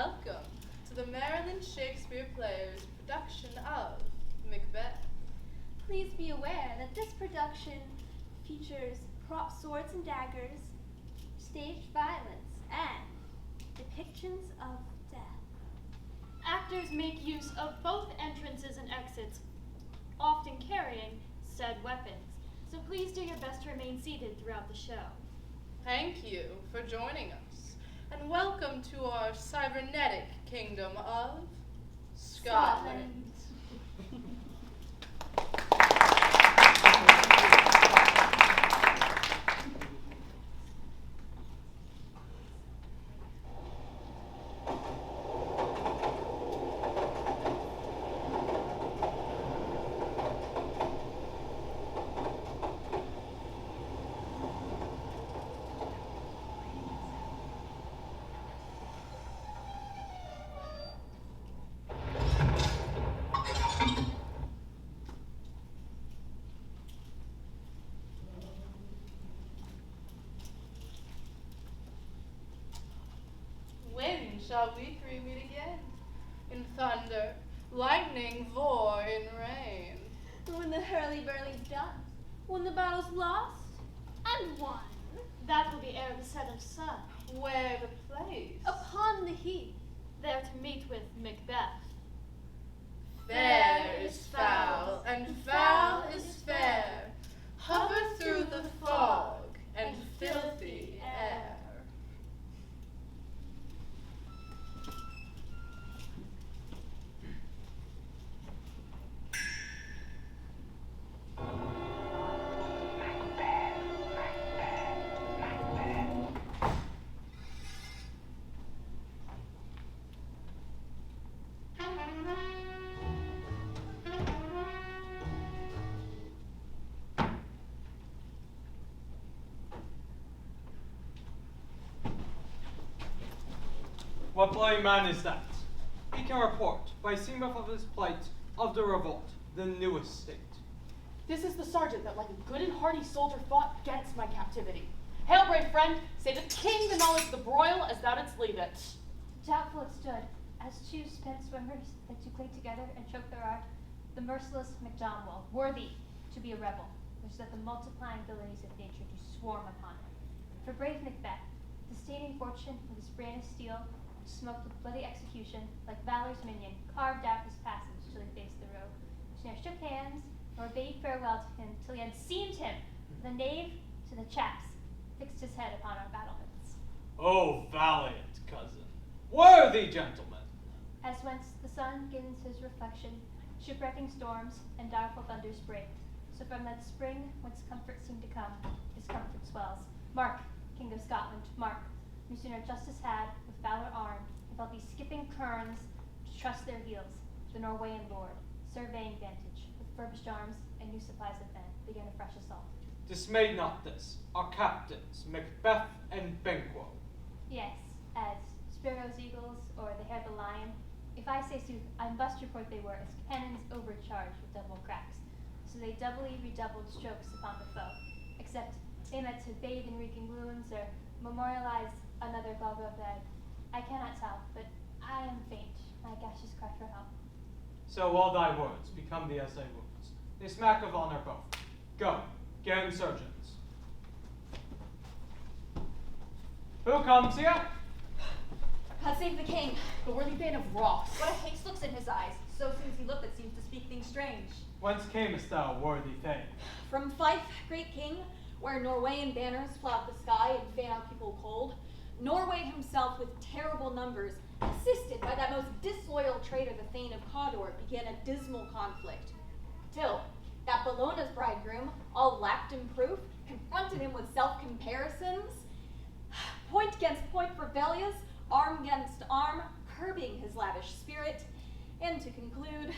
Welcome to the Maryland Shakespeare Players production of Macbeth. Please be aware that this production features prop swords and daggers, staged violence, and depictions of death. Actors make use of both entrances and exits, often carrying said weapons, so please do your best to remain seated throughout the show. Thank you for joining us, and welcome to our cybernetic kingdom of Scotland. When shall we three meet again? In thunder, lightning, vor in rain. When the hurly-burly's done, when the battle's lost and won. That will be ere the set of sun, Where the place? Upon the heath, there to meet with Macbeth. Fair is foul, and foul is fair. Hover through the fog and filthy air. What bloody man is that? He can report, by seemeth of his plight, of the revolt, the newest state. This is the sergeant that like a good and hearty soldier fought against my captivity. Hail, brave friend, say the king the knowledge the broil as thou didst leave it. doubtful it stood, as two spent swimmers that do cling together and choke their art, the merciless MacDonwell, worthy to be a rebel, which that the multiplying abilities of nature do swarm upon him. For brave Macbeth, disdaining fortune with his brain of steel, smoked with bloody execution, like valor's minion, carved out his passage till he faced the road, which ne'er shook hands, nor bade farewell to him till he had seamed him, the knave to the chaps, fixed his head upon our battlements. O valiant cousin, worthy gentleman! As whence the sun givens his reflection, shipwrecking storms and direful thunders break, so from that spring whence comfort seemed to come, discomfort swells. Mark, King of Scotland, mark, no sooner justice had, with valor armed, and felt these skipping kerns to trust their heels, the Norwegian lord, surveying vantage, with furbished arms and new supplies of men, began a fresh assault. Dismay not this, our captains, Macbeth and Banquo. Yes, as sparrows, eagles, or the hare of the lion, if I say sooth, I must report they were as cannons overcharged with double cracks, so they doubly redoubled strokes upon the foe, except they meant to bathe in reeking wounds or memorialize another Golgotha bed. I cannot tell, but I am faint. My gaseous cry for help. So all thy words become thee as thy wounds. They smack of honor both. Go, get insurgents. Who comes here? God save the king. The worthy band of Ross. What a haste looks in his eyes. So seems he look that seems to speak things strange. Whence camest thou, worthy thane? From Fife, great king, where Norwegian banners flout the sky and fan out people cold, Norway himself with terrible numbers, assisted by that most disloyal traitor, the Thane of Cawdor, began a dismal conflict. Till that Bellona's bridegroom, all lacked in proof, confronted him with self-comparisons, point against point for Velius, arm against arm, curbing his lavish spirit, and to conclude,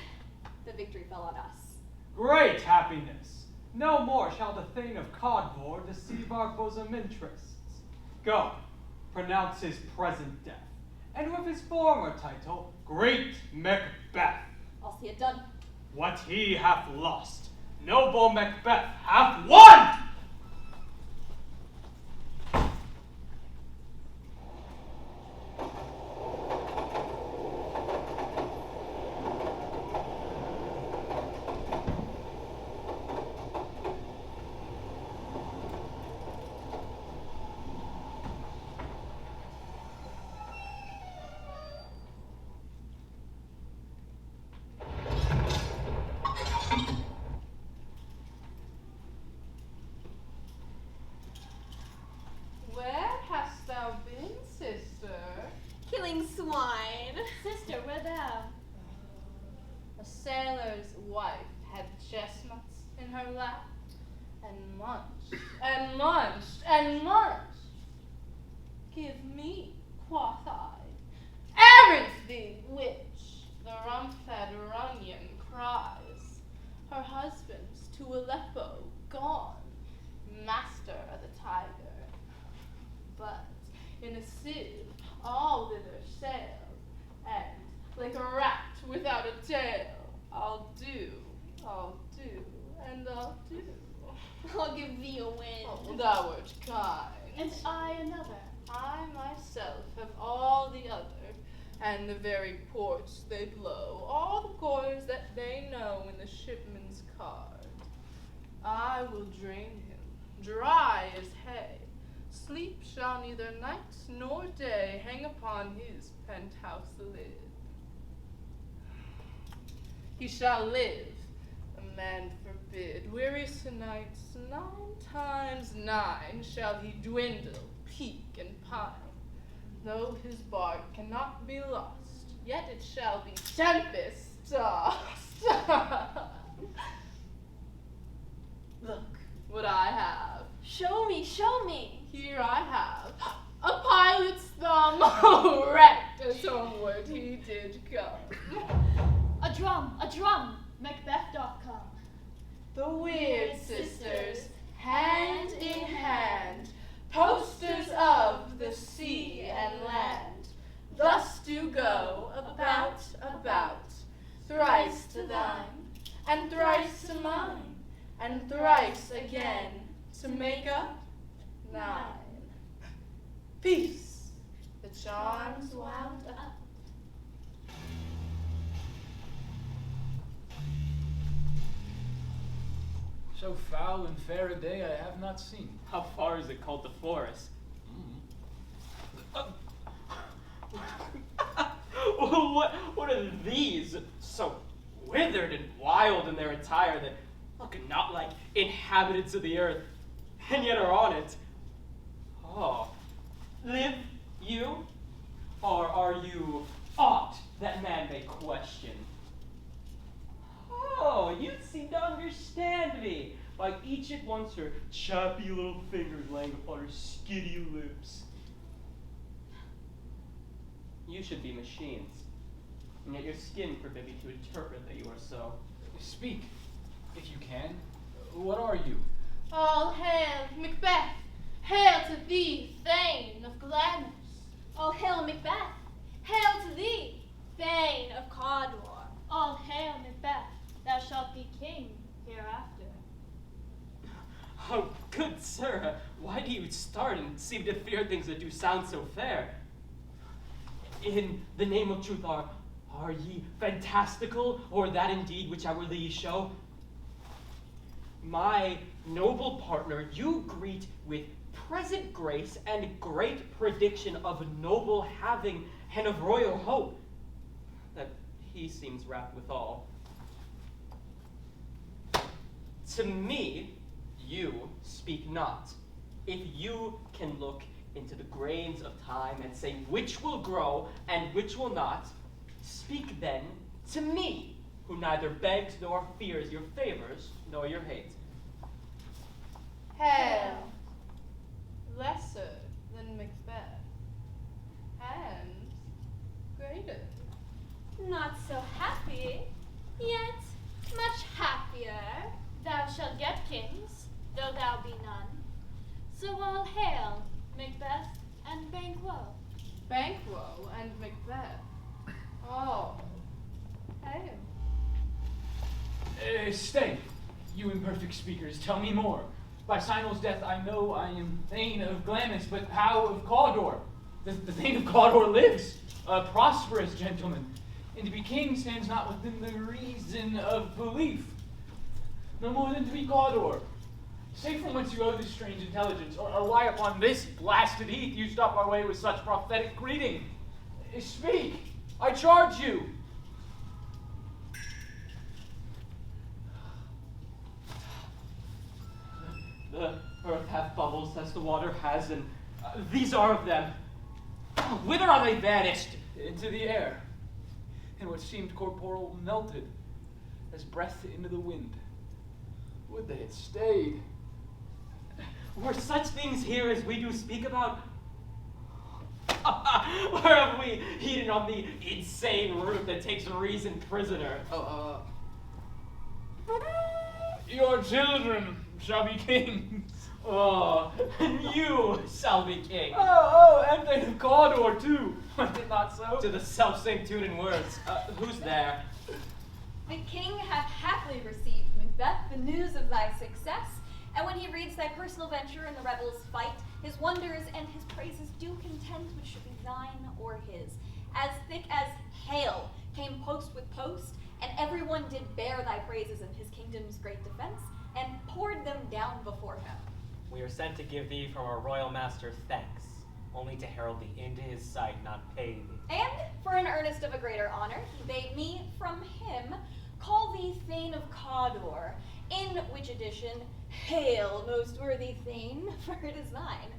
the victory fell on us. Great happiness! No more shall the Thane of Cawdor deceive our bosom interests. Go, pronounce his present death, and with his former title, Great Macbeth. I'll see it done. What he hath lost, noble Macbeth hath won! wife had chestnuts in her lap, and munched, and munched, and munched. Give me, quoth I, everything which the rump-fed Runyon cries. Her husband's to Aleppo gone, master of the tiger. But in a sieve all thither sailed, and like a rat without a tail, I'll do, and I'll do. I'll give thee a wind. Oh, thou art kind. And I another. I myself have all the other, and the very ports they blow, all the quarters that they know in the shipman's card. I will drain him, dry as hay. Sleep shall neither night nor day hang upon his penthouse lid. He shall live, a man forbid, wearisome nights 9 times 9 shall he dwindle, peak, and pine. Though his bark cannot be lost, yet it shall be tempest-tossed. Look what I have. Show me, show me. Here I have a pilot's thumb, wrecked as homeward he did come. A drum, Macbeth doth come. The weird sisters, hand in hand, posters of the sea and land, thus do go about, thrice to thine, and thrice to mine, and thrice again, to make up 9. Peace, the charms wound up. So foul and fair a day I have not seen. How far is it called the forest? What are these? So withered and wild in their attire that look not like inhabitants of the earth, and yet are on it. Oh, live you? Or are you aught that man may question? Oh, you seem to understand me. Like each at once her choppy little fingers laying upon her skitty lips. You should be machines, and yet your skin forbid me to interpret that you are so. Speak, if you can. What are you? All hail, Macbeth! Hail to thee, Thane of gladness! All hail, Macbeth. Hail to thee, Thane of Cawdor. All hail, Macbeth. Thou shalt be king hereafter. Oh, good sir, why do you start and seem to fear things that do sound so fair? In the name of truth, are ye fantastical, or that indeed which outwardly ye show? My noble partner, you greet with present grace and great prediction of noble having and of royal hope, that he seems wrapped withal. To me, you speak not. If you can look into the grains of time and say which will grow and which will not, speak then to me, who neither begs nor fears your favors nor your hate. Hail, lesser than Macbeth, and greater. Not so happy, yet much happier. Thou shalt get kings, though thou be none. So all hail, Macbeth and Banquo. Banquo and Macbeth. Oh, hail. Stay, you imperfect speakers, tell me more. By Sinel's death I know I am Thane of Glamis, but how of Cawdor? The Thane of Cawdor lives, a prosperous gentleman, and to be king stands not within the reason of belief. No more than to be Cawdor. Say from whence you owe this strange intelligence, or why upon this blasted heath you stop our way with such prophetic greeting. Speak, I charge you. The earth hath bubbles as the water has, and these are of them. Whither are they vanished? Into the air, and what seemed corporal melted. as breath into the wind. Would they had stayed. Were such things here as we do speak about? Or have we heated on the insane root that takes reason prisoner? Your children shall be kings. Oh, and you shall be king. And they of Cawdor too. Was it not so? To the self-same tune and words. Who's there? The king hath happily received, Macbeth, the news of thy success, and when he reads thy personal venture in the rebels' fight, his wonders and his praises do contend which should be thine or his. As thick as hail came post with post, and everyone did bear thy praises in his kingdom's great defense, and poured them down before him. We are sent to give thee from our royal master thanks, only to herald thee into his sight, not pay thee. And for an earnest of a greater honor, he bade me from him call thee Thane of Cawdor, in which edition, hail, most worthy Thane, for it is thine.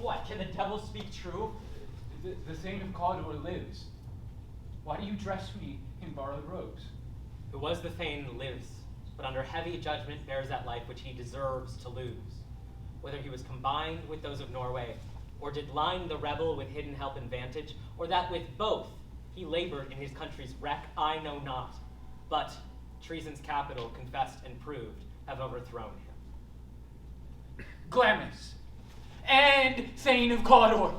What, can the devil speak true? The Thane of Cawdor lives. Why do you dress me in borrowed robes? It was the Thane lives, but under heavy judgment bears that life which he deserves to lose. Whether he was combined with those of Norway, or did line the rebel with hidden help and vantage, or that with both he labored in his country's wreck, I know not. But treason's capital, confessed and proved, have overthrown him. Glamis, and Thane of Cawdor,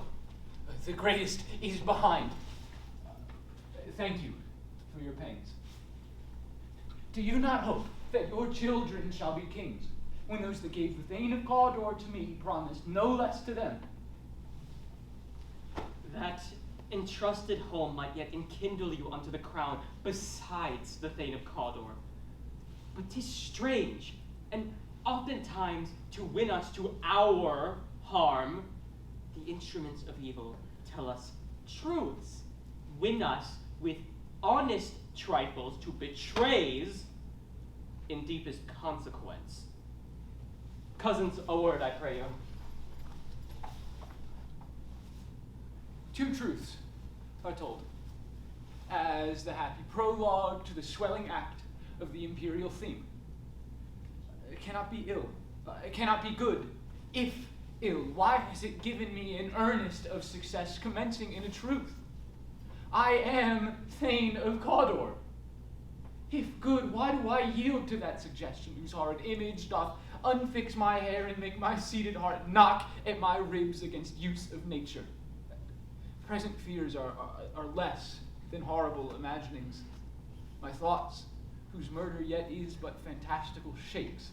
the greatest is behind. Thank you for your pains. Do you not hope that your children shall be kings, when those that gave the Thane of Cawdor to me promised no less to them? That entrusted home might yet enkindle you unto the crown, besides the Thane of Cawdor. But 'tis strange, and oftentimes to win us to our harm, the instruments of evil tell us truths, win us with honest trifles to betrays in deepest consequence. Cousins, a word, I pray you. Two truths are told, as the happy prologue to the swelling act of the imperial theme. It cannot be ill, it cannot be good, if ill. Why has it given me an earnest of success commencing in a truth? I am Thane of Cawdor. If good, why do I yield to that suggestion, whose hard image doth unfix my hair and make my seated heart knock at my ribs against use of nature? Present fears are less than horrible imaginings. My thoughts, whose murder yet is but fantastical shapes,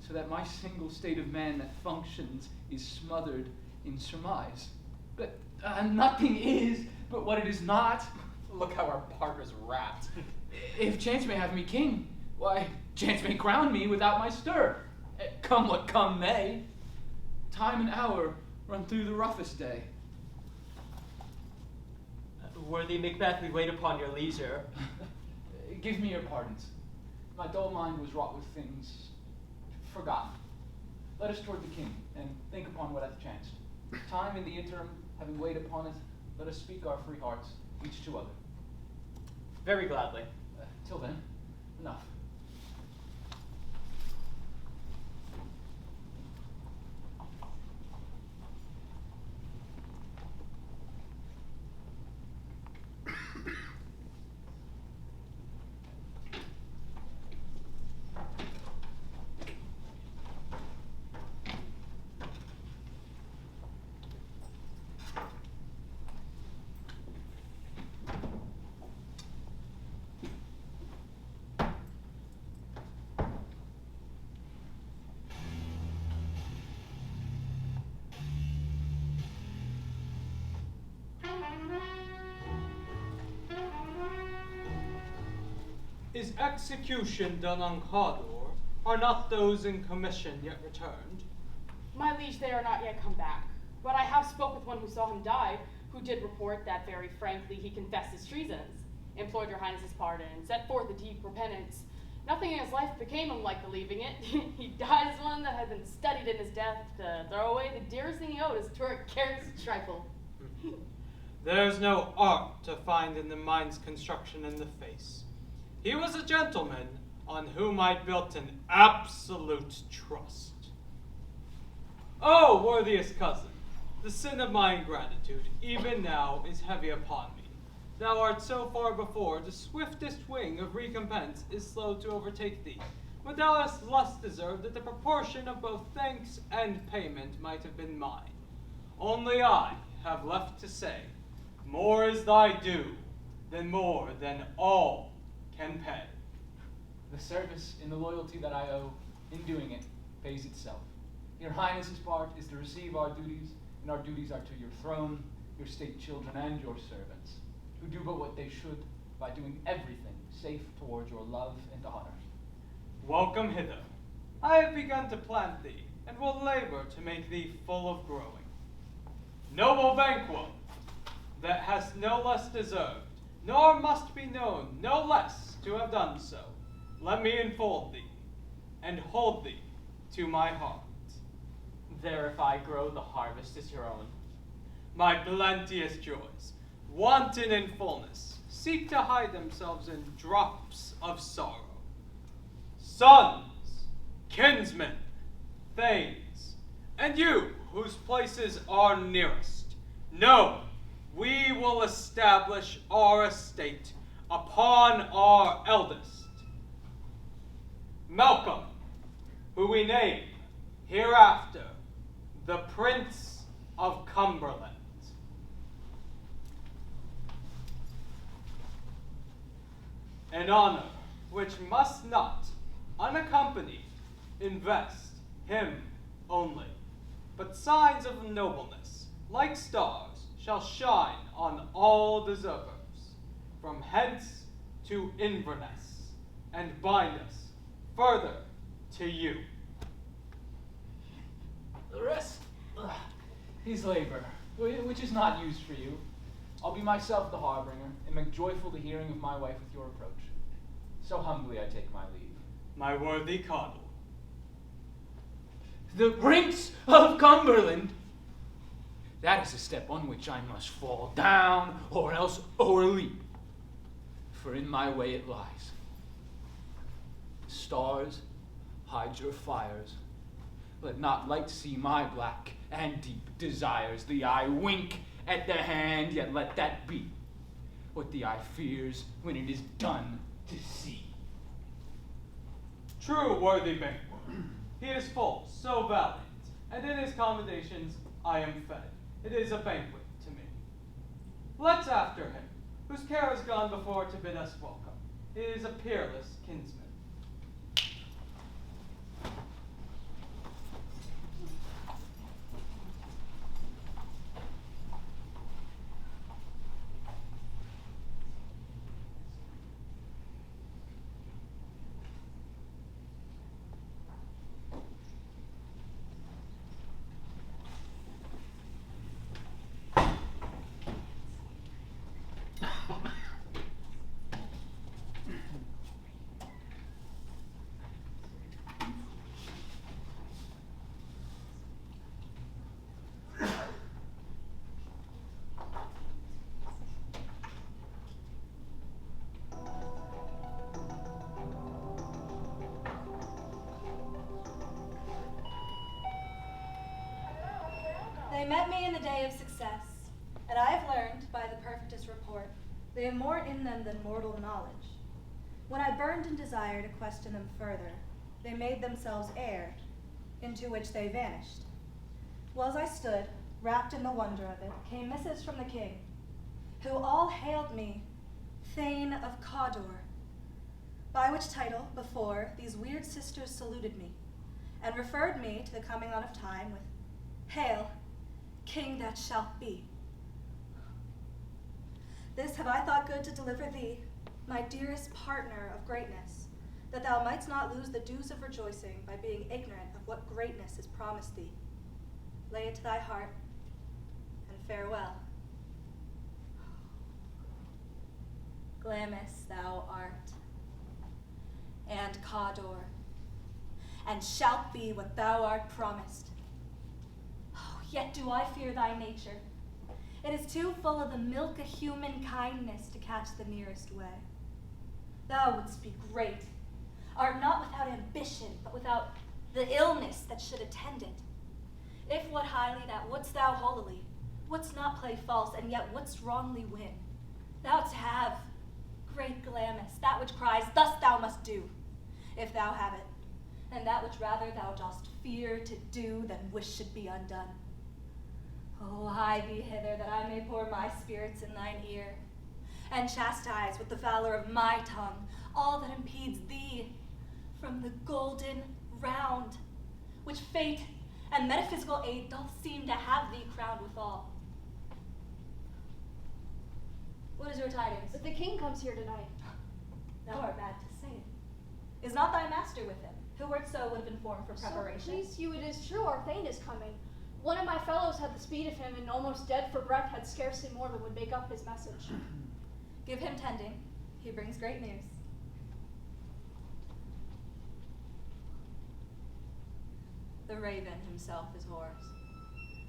so that my single state of man that functions is smothered in surmise. But nothing is but what it is not. Look how our partner's wrapped. If chance may have me king, why, chance may crown me without my stir. Come what come may. Time and hour run through the roughest day. Worthy Macbeth, we wait upon your leisure. Give me your pardons. My dull mind was wrought with things forgotten. Let us toward the king, and think upon what hath chanced. Time in the interim, having weighed upon it, let us speak our free hearts, each to other. Very gladly. Till then, enough. Is execution done on Cawdor? Are not those in commission yet returned? My liege, they are not yet come back. But I have spoke with one who saw him die, who did report that very frankly he confessed his treasons, implored your highness's pardon, set forth a deep repentance. Nothing in his life became him like believing it. He died as one that had been studied in his death to throw away the dearest thing he owed, his careless trifle. There's no art to find in the mind's construction in the face. He was a gentleman on whom I built an absolute trust. Oh, worthiest cousin, the sin of my ingratitude even now is heavy upon me. Thou art so far before, the swiftest wing of recompense is slow to overtake thee. But thou hast less deserved that the proportion of both thanks and payment might have been mine. Only I have left to say, more is thy due, than more than all can pay. The service and the loyalty that I owe in doing it pays itself. Your Highness's part is to receive our duties, and our duties are to your throne, your state children, and your servants, who do but what they should by doing everything safe towards your love and honor. Welcome hither. I have begun to plant thee, and will labor to make thee full of growing. Noble Banquo, that hast no less deserved, nor must be known no less to have done so, let me enfold thee, and hold thee to my heart. There if I grow, the harvest is your own. My plenteous joys, wanton in fullness, seek to hide themselves in drops of sorrow. Sons, kinsmen, thanes, and you, whose places are nearest, know we will establish our estate upon our eldest, Malcolm, who we name hereafter the Prince of Cumberland. An honor which must not, unaccompanied, invest him only, but signs of nobleness, like stars, shall shine on all deservers, from hence to Inverness, and bind us further to you. The rest is labor, which is not used for you. I'll be myself the harbinger, and make joyful the hearing of my wife with your approach. So humbly I take my leave. My worthy Cardinal. The Prince of Cumberland? That is a step on which I must fall down, or else o'erleap. For in my way it lies. Stars, hide your fires. Let not light see my black and deep desires. The eye wink at the hand, yet let that be what the eye fears when it is done to see. True, worthy Banquo. He is full, so valiant, and in his commendations I am fed. It is a banquet to me. Let's after him, whose care has gone before to bid us welcome. It is a peerless kinsman. They met me in the day of success, and I have learned by the perfectest report they have more in them than mortal knowledge. When I burned in desire to question them further, they made themselves air, into which they vanished. While as I stood, wrapped in the wonder of it, came missives from the king, who all hailed me Thane of Cawdor, by which title before these weird sisters saluted me, and referred me to the coming on of time with, Hail, King that shalt be. This have I thought good to deliver thee, my dearest partner of greatness, that thou mightst not lose the dues of rejoicing by being ignorant of what greatness is promised thee. Lay it to thy heart, and farewell. Glamis thou art, and Cawdor, and shalt be what thou art promised. Oh, yet do I fear thy nature. It is too full of the milk of human kindness to catch the nearest way. thou wouldst be great, art not without ambition, but without the illness that should attend it. If what highly that wouldst thou holily, wouldst not play false, and yet wouldst wrongly win, thou'dst have great Glamis, that which cries, thus thou must do, if thou have it, and that which rather thou dost fear to do than wish should be undone. Oh, hie thee hither, that I may pour my spirits in thine ear, and chastise with the valor of my tongue all that impedes thee from the golden round, which fate and metaphysical aid doth seem to have thee crowned withal. What is your tidings? But the king comes here tonight. Thou art mad to say it. Is not thy master with him? Who wert so would have informed for preparation? So please you, it is true, our thane is coming. One of my fellows had the speed of him, and almost dead for breath, had scarcely more than would make up his message. Give him tending. He brings great news. The raven himself is Horus,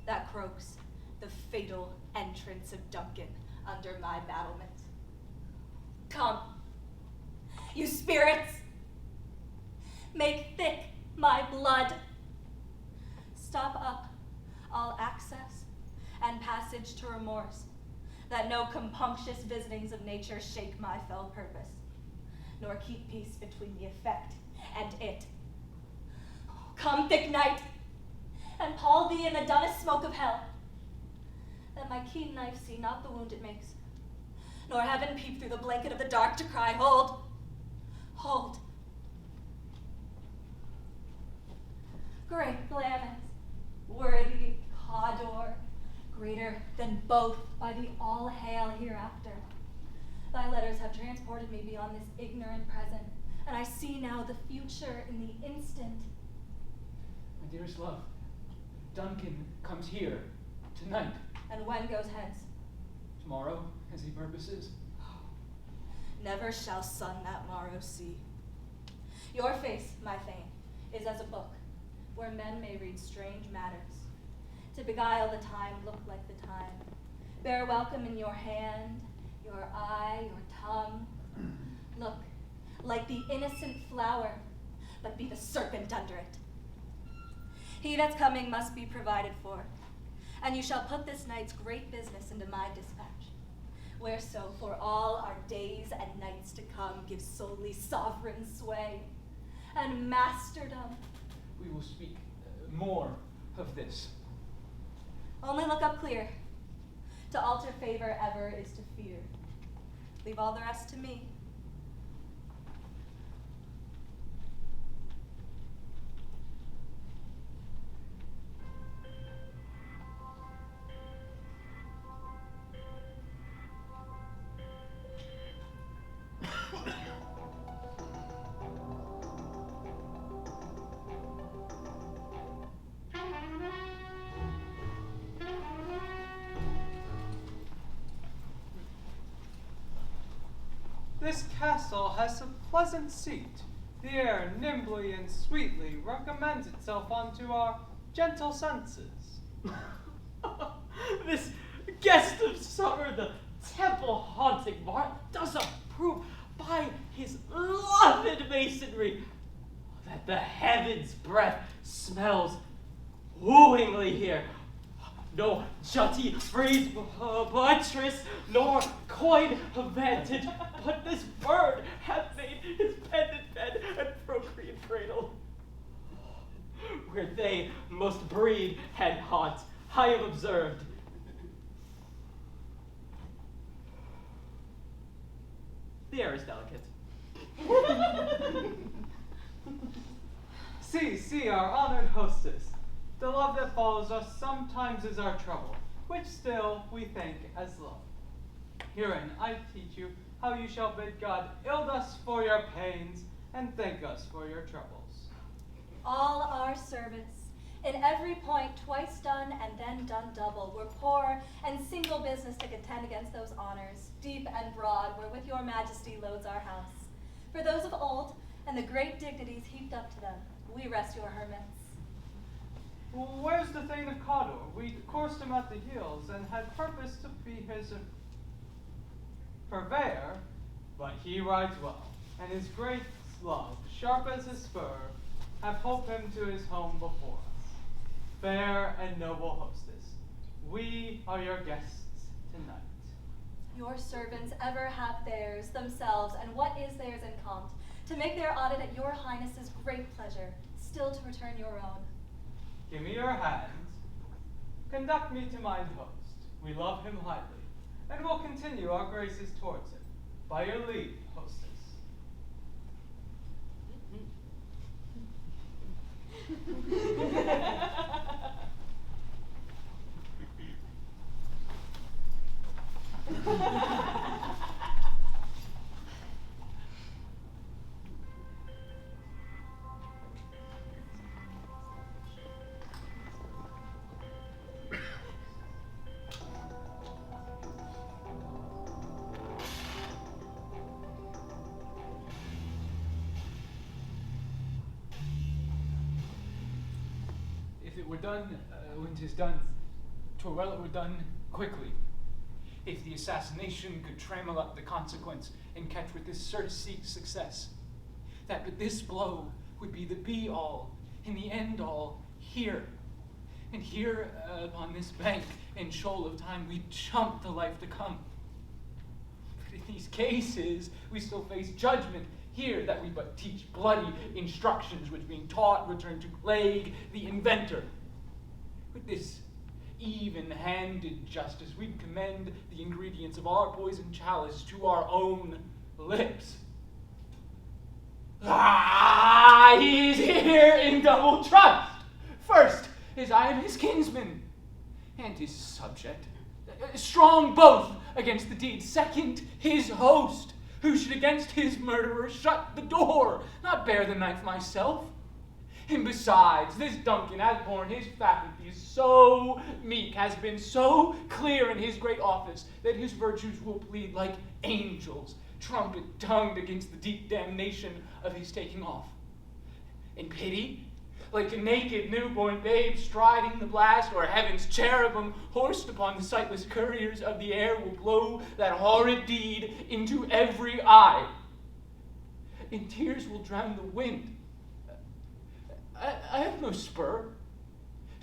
that croaks the fatal entrance of Duncan under my battlement. Come, you spirits, make thick my blood. Stop up all access and passage to remorse, that no compunctious visitings of nature shake my fell purpose, nor keep peace between the effect and it. Come, thick night, and pall thee in the dunnest smoke of hell, that my keen knife see not the wound it makes, nor heaven peep through the blanket of the dark to cry, hold, hold. Great Glamis, worthy Cawdor, greater than both by the all-hail hereafter. Thy letters have transported me beyond this ignorant present, and I see now the future in the instant. My dearest love, Duncan comes here tonight. And when goes hence? Tomorrow, as he purposes. Never shall sun that morrow see. Your face, my thane, is as a book, where men may read strange matters. To beguile the time, look like the time. Bear welcome in your hand, your eye, your tongue. Look, like the innocent flower, but be the serpent under it. He that's coming must be provided for, and you shall put this night's great business into my dispatch, whereso for all our days and nights to come give solely sovereign sway and masterdom. We will speak more of this. Only look up clear. To alter favor ever is to fear. Leave all the rest to me. This castle has a pleasant seat. The air nimbly and sweetly recommends itself unto our gentle senses. This guest of summer, the temple-haunting Mart, does approve by his loved masonry that the heaven's breath smells wooingly here. No jutty frieze buttress, nor coign of vantage, but this bird hath made his pendant bed and procreant cradle. Where they most breed and haunt, I have observed. The air is delicate. See, our honored hostess. The love that follows us sometimes is our trouble, which still we think as love. Herein I teach you how you shall bid God ild us for your pains, and thank us for your troubles. All our service, in every point twice done and then done double, were poor and single business to contend against those honors, deep and broad, wherewith your majesty loads our house. For those of old, and the great dignities heaped up to them, we rest your hermits. Well, where's the thane of Cawdor? We coursed him at the heels, and had purposed to be his purveyor, but he rides well. and his great love, sharp as a spur, have holp him to his home before us. Fair and noble hostess, we are your guests tonight. Your servants ever have theirs themselves, and what is theirs in compt, to make their audit at your highness's great pleasure, still to return your own. Give me your hand. Conduct me to mine host. We love him highly, and will continue our graces towards him. By your leave, hostess. If it were done when 'tis done, 'twere well it were done quickly. If the assassination could trammel up the consequence and catch with this certain success, that but this blow would be the be-all and the end-all here. And here upon this bank and shoal of time we chump the life to come. But in these cases we still face judgment here that we but teach bloody instructions which being taught return to plague the inventor. With this even-handed justice we'd commend the ingredients of our poison chalice to our own lips. He is here in double trust. First, as I am his kinsman and his subject, strong both against the deed. Second, his host, who should against his murderer shut the door, not bear the knife myself. And besides, this Duncan has borne his faculties so meek, has been so clear in his great office, that his virtues will plead like angels, trumpet-tongued against the deep damnation of his taking off. In pity, like a naked newborn babe striding the blast, or heaven's cherubim horsed upon the sightless couriers of the air, will blow that horrid deed into every eye. And tears will drown the wind. I have no spur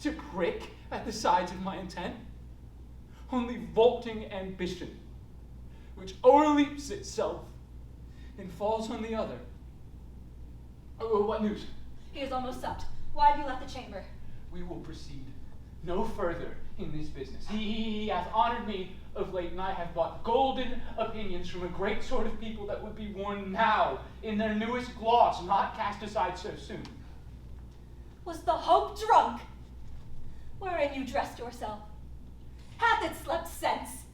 to prick at the sides of my intent, only vaulting ambition, which o'erleaps itself and falls on the other. Oh, what news? He is almost supped. Why have you left the chamber? We will proceed no further in this business. He hath honored me of late, and I have bought golden opinions from a great sort of people that would be worn now in their newest gloss, not cast aside so soon. Was the hope drunk, wherein you dressed yourself? Hath it slept since?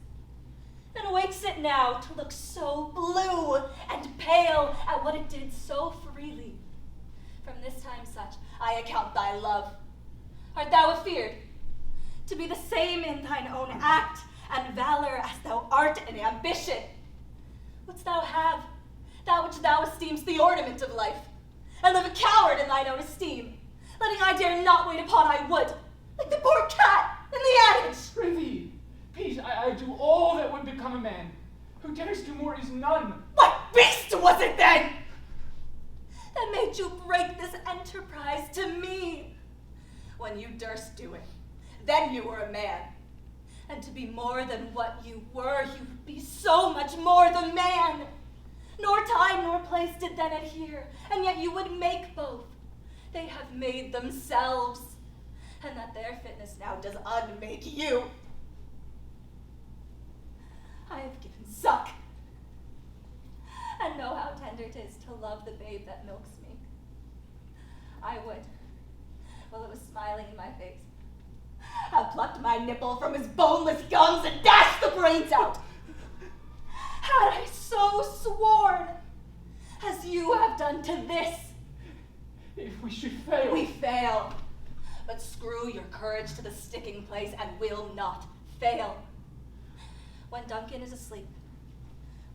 And awakes it now to look so blue and pale at what it did so freely? From this time such, I account thy love. Art thou afeard to be the same in thine own act and valor as thou art in ambition? Wouldst thou have that which thou esteem'st the ornament of life, and live a coward in thine own esteem, letting I dare not wait upon I would, like the poor cat in the adage? Prithee, peace, I do all that would become a man. Who dares do more is none. What beast was it then that made you break this enterprise to me? When you durst do it, then you were a man. And to be more than what you were, you'd be so much more the man. Nor time nor place did then adhere, and yet you would make both. They have made themselves, and that their fitness now does unmake you. I have given suck, and know how tender 'tis to love the babe that milks me. I would, while it was smiling in my face, have plucked my nipple from his boneless gums and dashed the brains out. Had I so sworn, as you have done to this. If we should fail. We fail. But screw your courage to the sticking place and will not fail. When Duncan is asleep,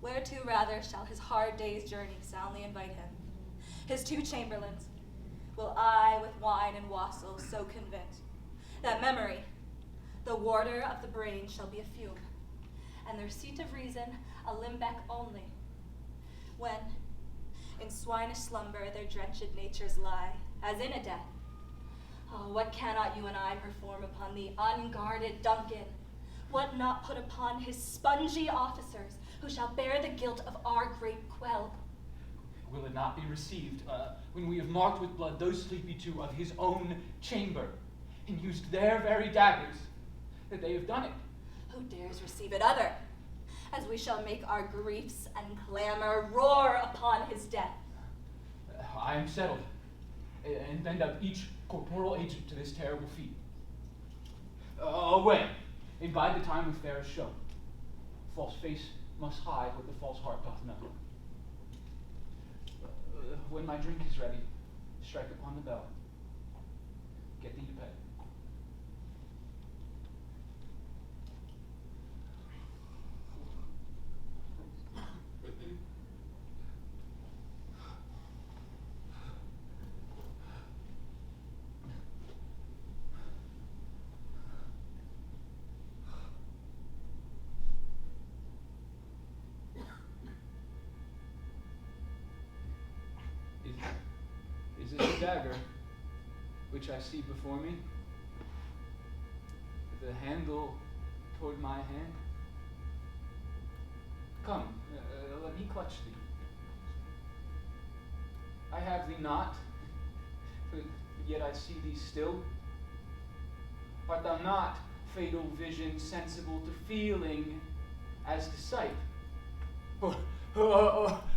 whereto rather shall his hard day's journey soundly invite him? His two chamberlains will I with wine and wassail so convince that memory, the warder of the brain, shall be a fume, and their seat of reason a limbeck only. When, swinish slumber their drenched natures lie, as in a death. Oh, what cannot you and I perform upon the unguarded Duncan? What not put upon his spongy officers, who shall bear the guilt of our great quell? Will it not be received when we have marked with blood those sleepy two of his own chamber, and used their very daggers, that they have done it? Who dares receive it other? As we shall make our griefs and clamor roar upon his death. I am settled, and bend up each corporal agent to this terrible feat. Away, and by the time of fairest show, false face must hide what the false heart doth know. When my drink is ready, strike upon the bell. Get thee to bed. Is this a dagger which I see before me? The handle toward my hand? Come, let me clutch thee. I have thee not, but yet I see thee still. Art thou not, fatal vision, sensible to feeling as to sight? Or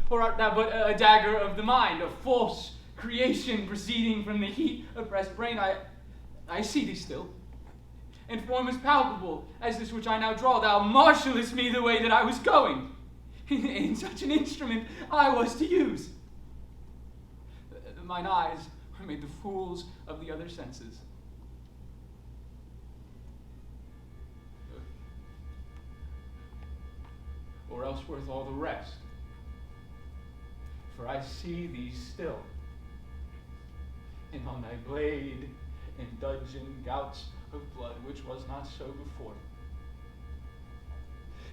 art thou but a dagger of the mind, a false creation proceeding from the heat-oppressed brain? I see thee still, and form as palpable as this which I now draw. Thou marshallest me the way that I was going. In such an instrument I was to use. Mine eyes are made the fools of the other senses. Or else worth all the rest. For I see thee still, and on thy blade indulging gouts of blood, which was not so before.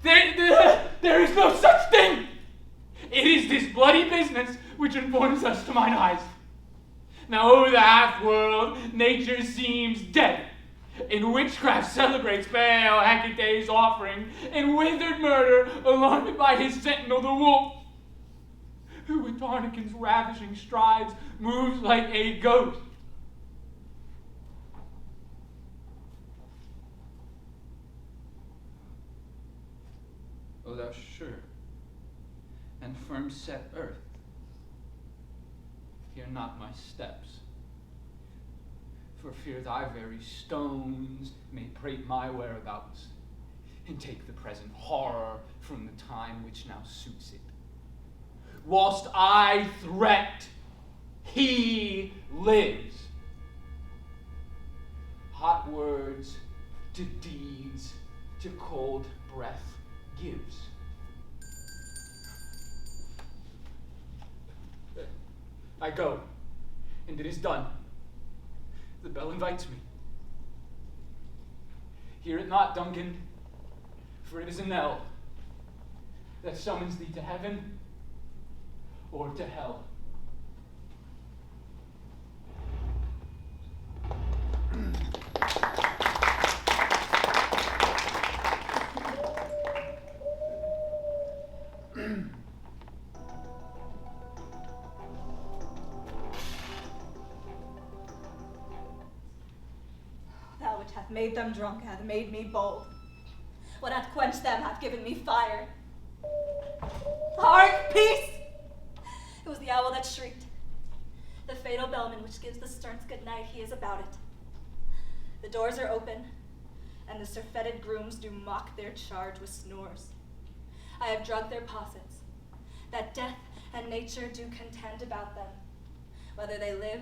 There is no such thing! It is this bloody business which informs us to mine eyes. Now over the half-world, nature seems dead, and witchcraft celebrates pale Hecate's offering, and withered murder, alarmed by his sentinel the wolf, who with Tarnican's ravishing strides moves like a ghost. O thou sure and firm set earth, fear not my steps, for fear thy very stones may prate my whereabouts, and take the present horror from the time which now suits it. Whilst I threat, he lives. Hot words to deeds, to cold breath gives. I go, and it is done. The bell invites me. Hear it not, Duncan, for it is a knell that summons thee to heaven or to hell. That which hath made them drunk hath made me bold. What hath quenched them hath given me fire. Hark, peace! It was the owl that shrieked. The fatal bellman which gives the sterns good night, he is about it. The doors are open, and the surfeited grooms do mock their charge with snores. I have drugged their possets, that death and nature do contend about them, whether they live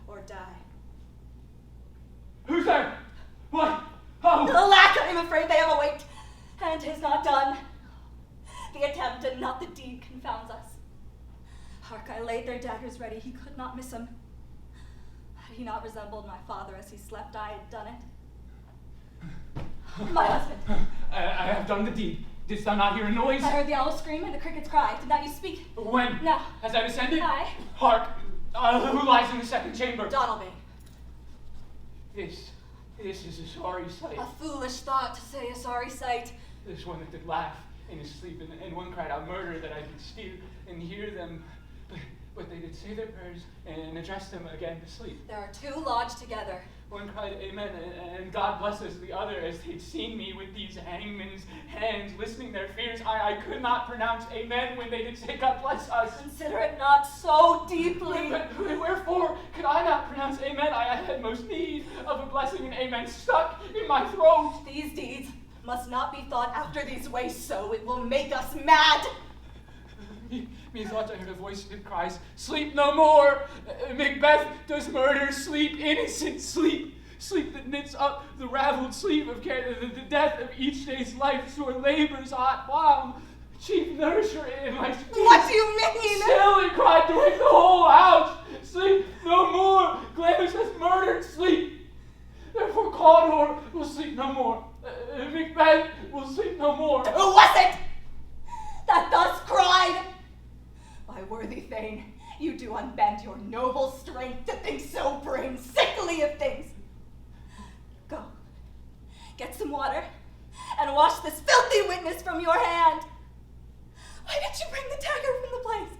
or die. Who's there? What? How? Alack, I am afraid they have awaked, and 'tis not done. The attempt and not the deed confounds us. Hark, I laid their daggers ready, he could not miss 'em. Had he not resembled my father as he slept, I had done it. My husband. I have done the deed. Didst thou not hear a noise? I heard the owl scream and the crickets cry. Did not you speak? When? No. As I descended? Aye. Hark! Who lies in the second chamber? Donalbain. This is a sorry sight. A foolish thought to say a sorry sight. This one that did laugh in his sleep, and one cried out murder that I did steal and hear them, but they did say their prayers and address them again to sleep. There are two lodged together. One cried amen, and God bless us, the other, as they'd seen me with these hangman's hands, listening their fears. I could not pronounce amen when they did say God bless us. Consider it not so deeply. But wherefore could I not pronounce amen? I had most need of a blessing, and amen stuck in my throat. These deeds must not be thought after these ways, so it will make us mad. Methought I heard a voice that cries, sleep no more! Macbeth does murder, sleep, innocent sleep! Sleep that knits up the raveled sleeve of care, the death of each day's life, sore labor's hot balm, chief nourisher in my speech. What do you mean? Still it cried to wake the whole house! Sleep no more! Glamis has murdered sleep! Therefore Cawdor will sleep no more. Macbeth will sleep no more. Who was it that thus cried? My worthy Thane, you do unbend your noble strength to think so brain sickly of things. Go, get some water, and wash this filthy witness from your hand. Why did you bring the dagger from the place?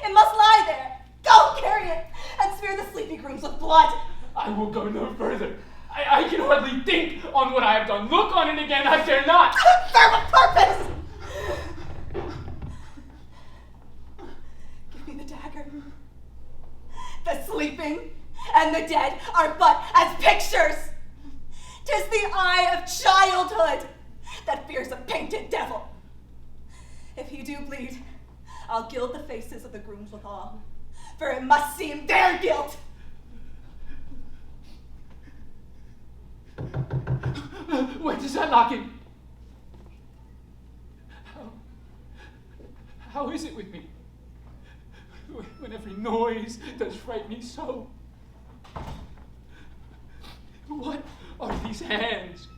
It must lie there. Go, carry it, and smear the sleepy grooms with blood. I will go no further. I can hardly think on what I have done. Look on it again, I dare not. Serve a purpose! Give me the dagger. The sleeping and the dead are but as pictures. 'Tis the eye of childhood that fears a painted devil. If he do bleed, I'll gild the faces of the grooms withal, for it must seem their guilt. What does that knocking? How is it with me? When every noise does fright me so. What are these hands?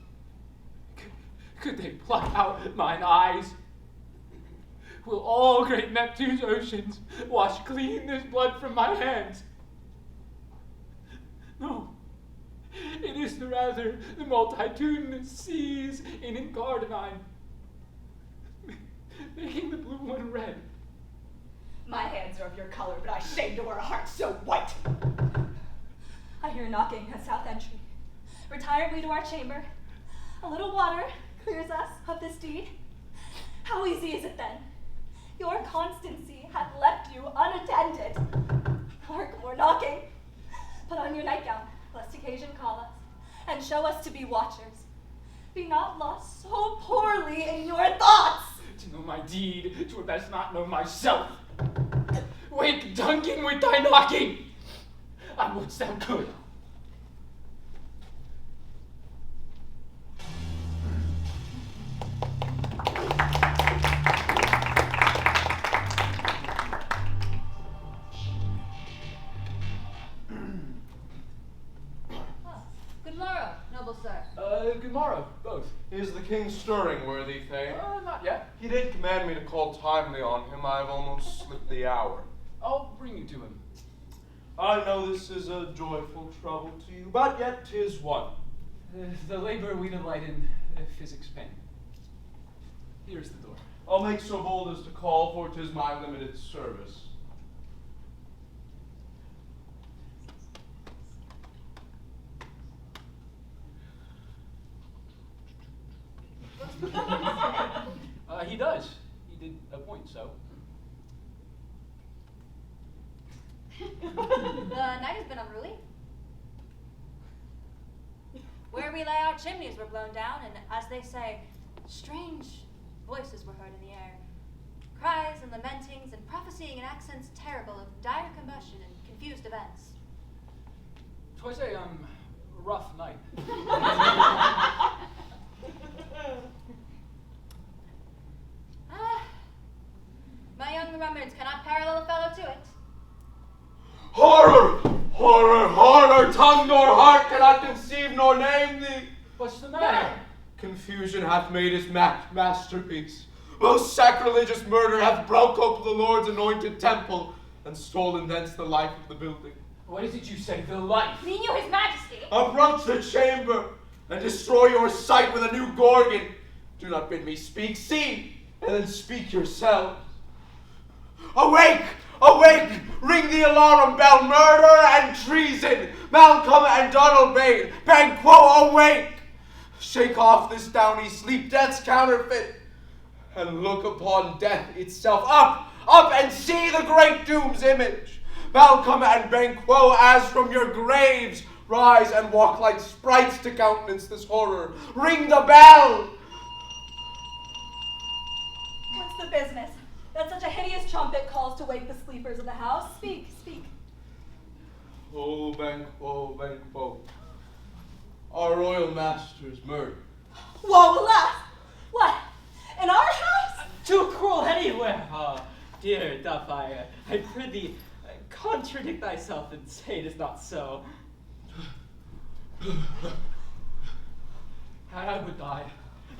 Could they pluck out mine eyes? Will all great Neptune's oceans wash clean this blood from my hands? No. It is rather the multitudinous seas in Encardenine, making the blue one red. My hands are of your color, but I shame to wear a heart so white. I hear knocking at south entry. Retire we to our chamber. A little water clears us of this deed. How easy is it then? Your constancy hath left you unattended. Hark, more knocking. Put on your nightgown, lest occasion call us, and show us to be watchers. Be not lost so poorly in your thoughts. To know my deed, 'twere best not know myself. Wake Duncan with thy knocking. I would thou could. Good morrow, noble sir. Good morrow, both. Is the king stirring, worthy Thane? Not yet. He did command me to call timely on him. I have almost slipped the hour. I'll bring you to him. I know this is a joyful trouble to you, but yet 'tis one. The labor we delight in, physics pain. Here's the door. I'll make so bold as to call, for 'tis my limited service. He does. He did appoint so. The night has been unruly. Where we lay our chimneys were blown down, and as they say, strange voices were heard in the air. Cries and lamentings and prophesying in accents terrible of dire combustion and confused events. 'Twas a rough night. My young remembrance cannot parallel a fellow to it. Horror! Horror! Horror! Tongue nor heart cannot conceive nor name thee. What's the matter? Confusion hath made his masterpiece. Most sacrilegious murder hath broke open the Lord's anointed temple, and stolen thence the life of the building. What is it you say? The life? Mean you, His Majesty? Approach the chamber, and destroy your sight with a new Gorgon. Do not bid me speak. See, and then speak yourselves. Awake! Awake! Ring the alarum bell! Murder and treason! Malcolm and Donalbain! Banquo, awake! Shake off this downy sleep, death's counterfeit, and look upon death itself. Up! Up and see the great doom's image! Malcolm and Banquo, as from your graves, rise and walk like sprites to countenance this horror. Ring the bell! What's the business? That such a hideous trumpet calls to wake the sleepers of the house. Speak, speak. Oh, Banquo, Banquo. Our royal master is murdered. Woe, alas! What? In our house? Too cruel anywhere. Dear Duff, I prithee, contradict thyself and say it is not so. Had I but died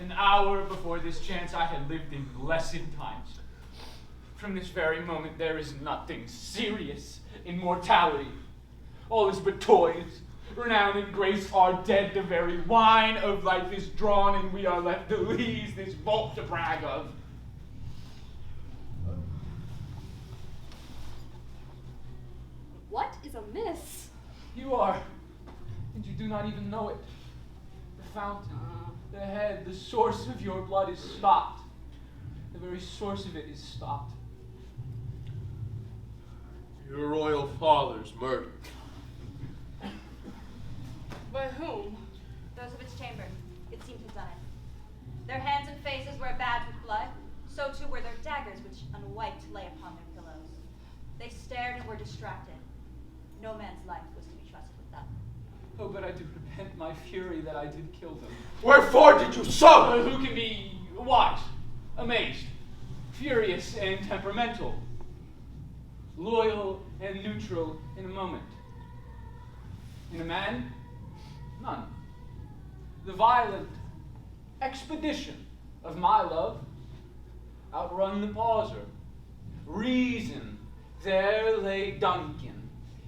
an hour before this chance, I had lived in blessed times. From this very moment, there is nothing serious in mortality. All is but toys. Renown and grace are dead. The very wine of life is drawn, and we are left the lees, this vault to brag of. What is amiss? You are, and you do not even know it. The fountain, the head, the source of your blood is stopped. The very source of it is stopped. Your royal father's murdered. By whom? Those of its chamber. It seemed to have done it. Their hands and faces were badged with blood. So too were their daggers, which unwiped lay upon their pillows. They stared and were distracted. No man's life was to be trusted with them. Oh, but I do repent my fury that I did kill them. Wherefore did you so? Who can be wise, amazed, furious and temperamental, loyal and neutral in a moment? In a man, none. The violent expedition of my love outrun the pauser. Reason, there lay Duncan,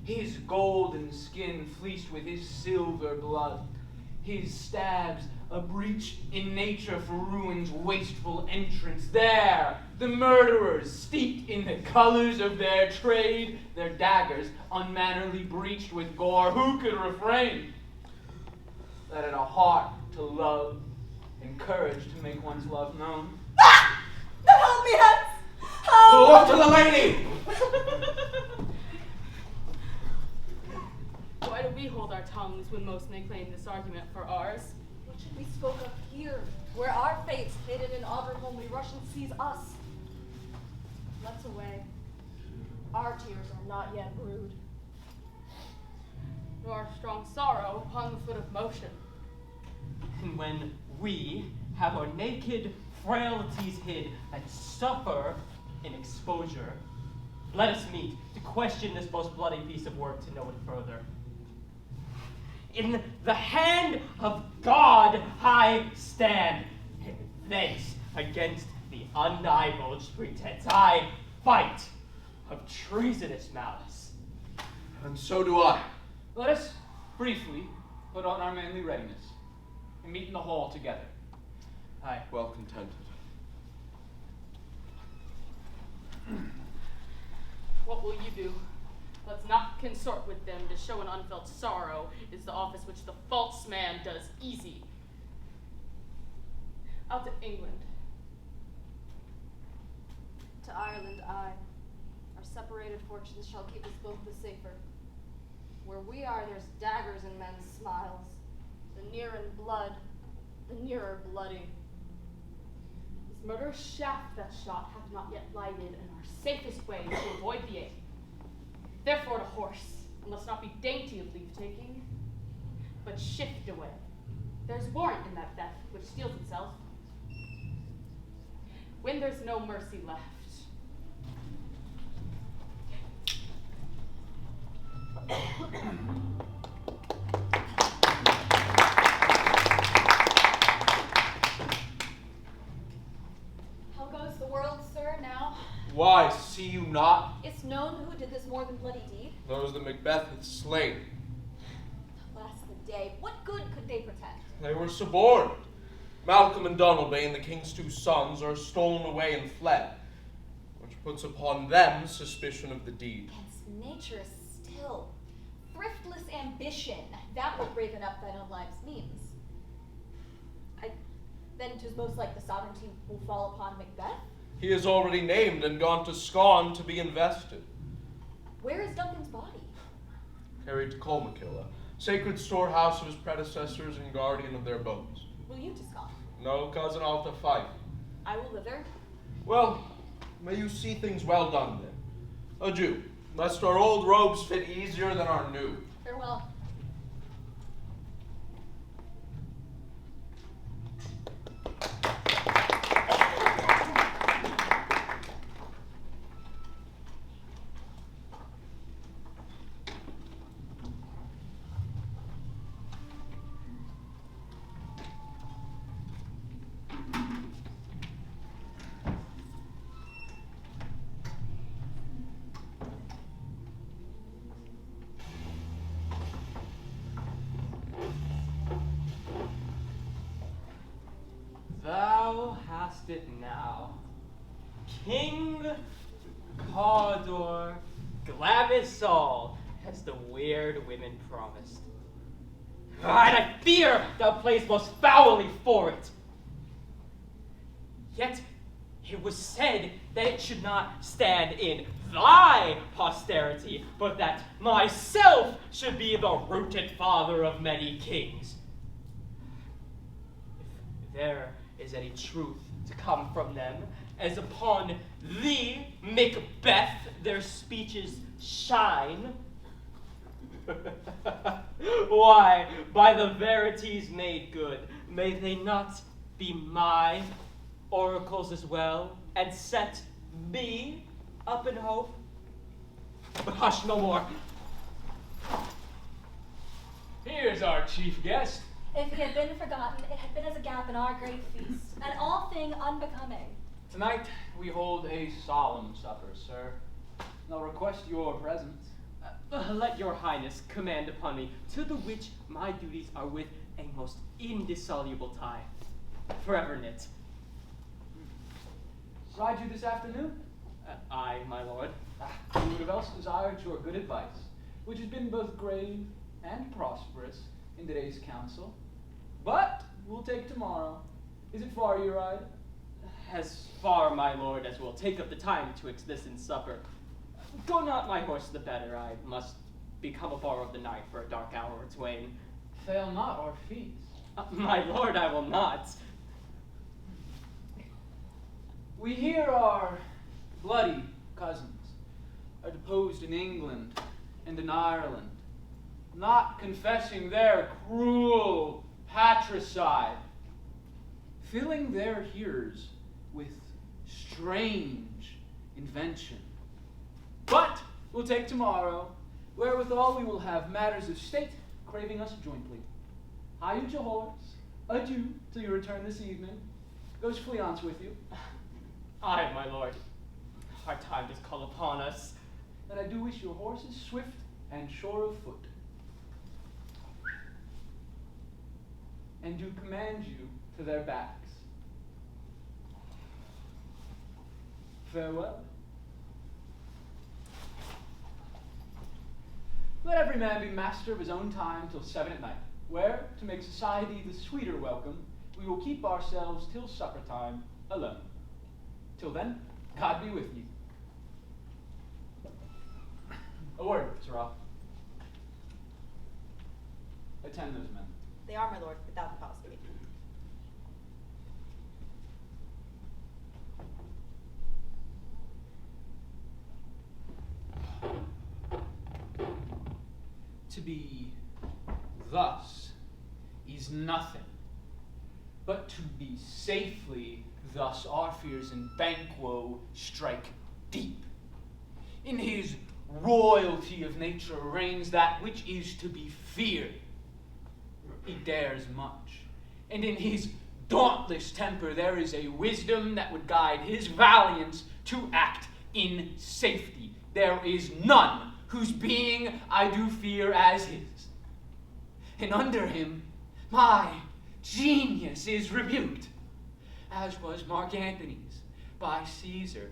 his golden skin fleeced with his silver blood, his stabs a breach in nature for ruin's wasteful entrance. There, the murderers, steeped in the colors of their trade, their daggers unmannerly breached with gore. Who could refrain? That had a heart to love and courage to make one's love known. Ah! Help me, Hans! Help! Look to the lady! Why do we hold our tongues when most may claim this argument for ours? What should we spoke of here, where our fate's hidden in honor-homely Russian sees us? Let's away. Our tears are not yet brewed. Nor strong sorrow upon the foot of motion. And when we have our naked frailties hid and suffer in exposure, let us meet to question this most bloody piece of work to know it further. In the hand of God I stand, and thence against the undivulged pretense I fight of treasonous malice. And so do I. Let us briefly put on our manly readiness and meet in the hall together. Aye. Well contented. What will you do? Let's not consort with them. To show an unfelt sorrow is the office which the false man does easy. Out to England. To Ireland, aye. Our separated fortunes shall keep us both the safer. Where we are, there's daggers in men's smiles. The near in blood, the nearer bloody. This murderous shaft that shot hath not yet lighted, and our safest way is to avoid the aim. Therefore to horse, and let's not be dainty of leave-taking, but shift away. There's warrant in Macbeth, which steals itself. When there's no mercy left. see you not? It's known who did this more than bloody deed. Those that Macbeth hath slain. Alas the day, what good could they protect? They were suborned. Malcolm and Donalbain, the king's two sons, are stolen away and fled, which puts upon them suspicion of the deed. Against nature still. Thriftless ambition, that will raven up thine own life's means. Then 'tis most like the sovereignty will fall upon Macbeth? He is already named and gone to Scone to be invested. Where is Duncan's body? Carried to Colmakilla, sacred storehouse of his predecessors and guardian of their bones. Will you to Scone? No, cousin, I'll to fight. I will thither. Well, may you see things well done then. Adieu, lest our old robes fit easier than our new. Farewell. Thou hast it now. King Cawdor, Glamis all, as the weird women promised. And I fear thou playest most foully for it. Yet it was said that it should not stand in thy posterity, but that myself should be the rooted father of many kings. If there is any truth to come from them, as upon thee, Macbeth, their speeches shine, why, by the verities made good, may they not be my oracles as well, and set me up in hope? But hush, no more. Here's our chief guest. If he had been forgotten, it had been as a gap in our great feast, and all thing unbecoming. Tonight we hold a solemn supper, sir. And I'll request your presence. Let your highness command upon me, to the which my duties are with a most indissoluble tie, forever knit. Ride you this afternoon? Aye, my lord. Who would have else desired your good advice, which has been both grave and prosperous in today's council. But we'll take tomorrow. Is it far your ride? As far, my lord, as will take up the time twixt this and supper. Go not my horse the better, I must become a borrow of the night for a dark hour or twain. Fail not our feast. My lord, I will not. We hear our bloody cousins are deposed in England and in Ireland, not confessing their cruel patricide, filling their hearers with strange invention. But we'll take tomorrow, wherewithal we will have matters of state craving us jointly. Hie you to horse, adieu till you return this evening. Goes Fleance with you? Aye, my lord. Our time does call upon us. Then I do wish your horses swift and sure of foot, and do command you to their backs. Farewell. Let every man be master of his own time till 7 at night, where, to make society the sweeter welcome, we will keep ourselves till supper time alone. Till then, God be with you. A word, Sirrah. Attend those men. They are, my lord, without the cause to be. To be thus is nothing, but to be safely thus our fears in Banquo strike deep. In his royalty of nature reigns that which is to be feared. He dares much, and in his dauntless temper there is a wisdom that would guide his valiance to act in safety. There is none whose being I do fear as his. And under him, my genius is rebuked, as was Mark Antony's by Caesar.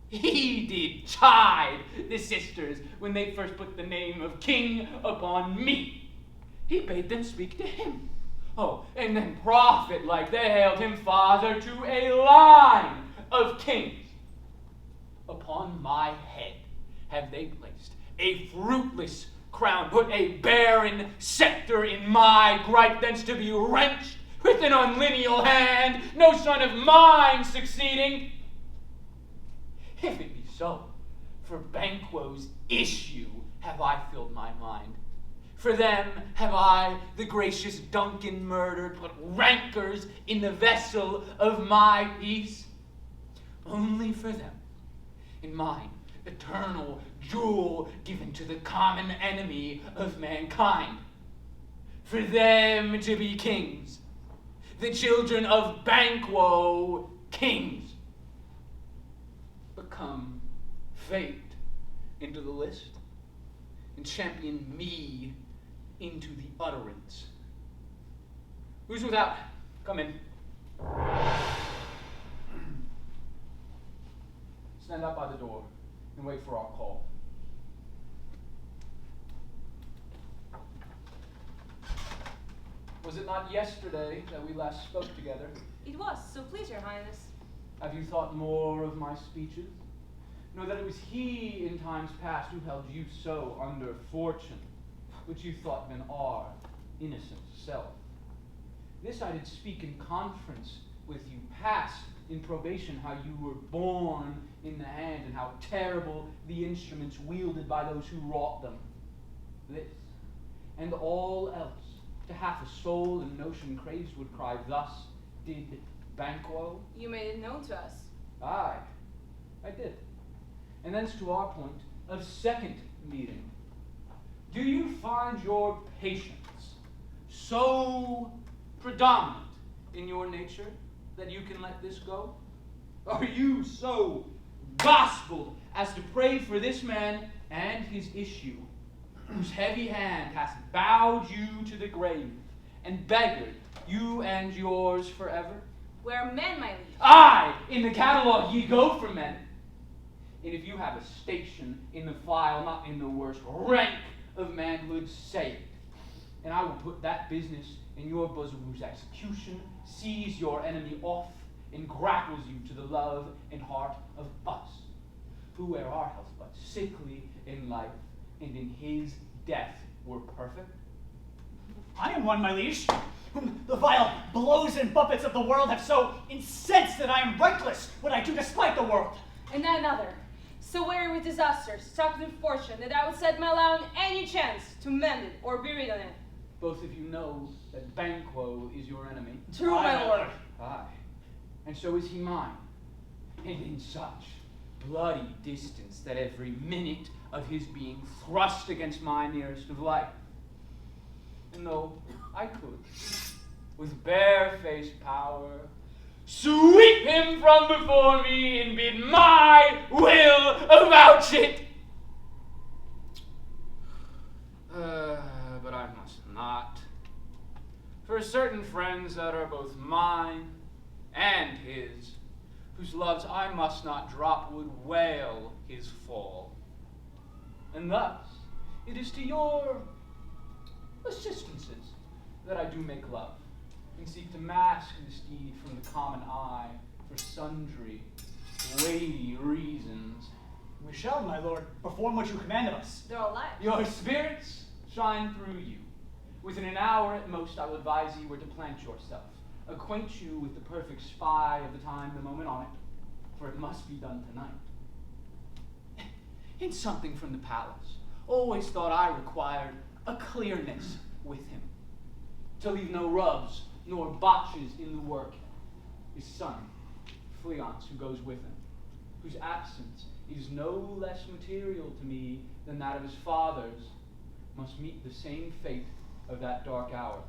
He did chide the sisters when they first put the name of king upon me. He bade them speak to him. Oh, and then prophet like they hailed him father to a line of kings. Upon my head have they placed a fruitless crown, put a barren scepter in my gripe, thence to be wrenched with an unlineal hand, no son of mine succeeding. If it be so, for Banquo's issue have I filled my mind. For them have I, the gracious Duncan, murdered, put rancors in the vessel of my peace. Only for them, in mine eternal jewel given to the common enemy of mankind. For them to be kings, the children of Banquo kings. Become fate into the list, and champion me into the utterance. Who's without? Come in. Stand up by the door and wait for our call. Was it not yesterday that we last spoke together? It was, so please, your highness. Have you thought more of my speeches? Know that it was he in times past who held you so under fortune, which you thought men are, innocent self. This I did speak in conference with you, past in probation, how you were born in the hand, and how terrible the instruments wielded by those who wrought them. This, and all else, to half a soul and notion crazed would cry, thus did Banquo. You made it known to us. Aye, I did. And thence to our point of second meeting. Do you find your patience so predominant in your nature that you can let this go? Are you so gospeled as to pray for this man and his issue, whose heavy hand hath bowed you to the grave and beggared you and yours forever? We're men, my liege. Aye, in the catalogue ye go for men. And if you have a station in the file, not in the worst rank of manhood, say it. And I will put that business in your bosom, whose execution sees your enemy off and grapples you to the love and heart of us, who were our health but sickly in life, and in his death were perfect. I am one, my liege, whom the vile blows and buffets of the world have so incensed that I am reckless what I do despite the world. And another, so weary with disaster, struck with fortune, that I would set my allowing any chance to mend it or be rid of it. Both of you know that Banquo is your enemy. True, my lord. Aye, and so is he mine, and in such bloody distance that every minute of his being thrust against my nearest of life. And though I could, with barefaced power, sweep him from before me and bid my will avouch it, but I must not. For certain friends that are both mine and his, whose loves I must not drop, would wail his fall. And thus, it is to your assistances that I do make love, and seek to mask this deed from the common eye for sundry weighty reasons. We shall, my lord, perform what you command of us. They're all alive. Your spirits shine through you. Within an hour at most, I will advise you where to plant yourself, acquaint you with the perfect spy of the time, the moment on it, for it must be done tonight. In something from the palace, always thought I required a clearness with him, to leave no rubs nor botches in the work. His son, Fleance, who goes with him, whose absence is no less material to me than that of his father's, must meet the same fate of that dark hour.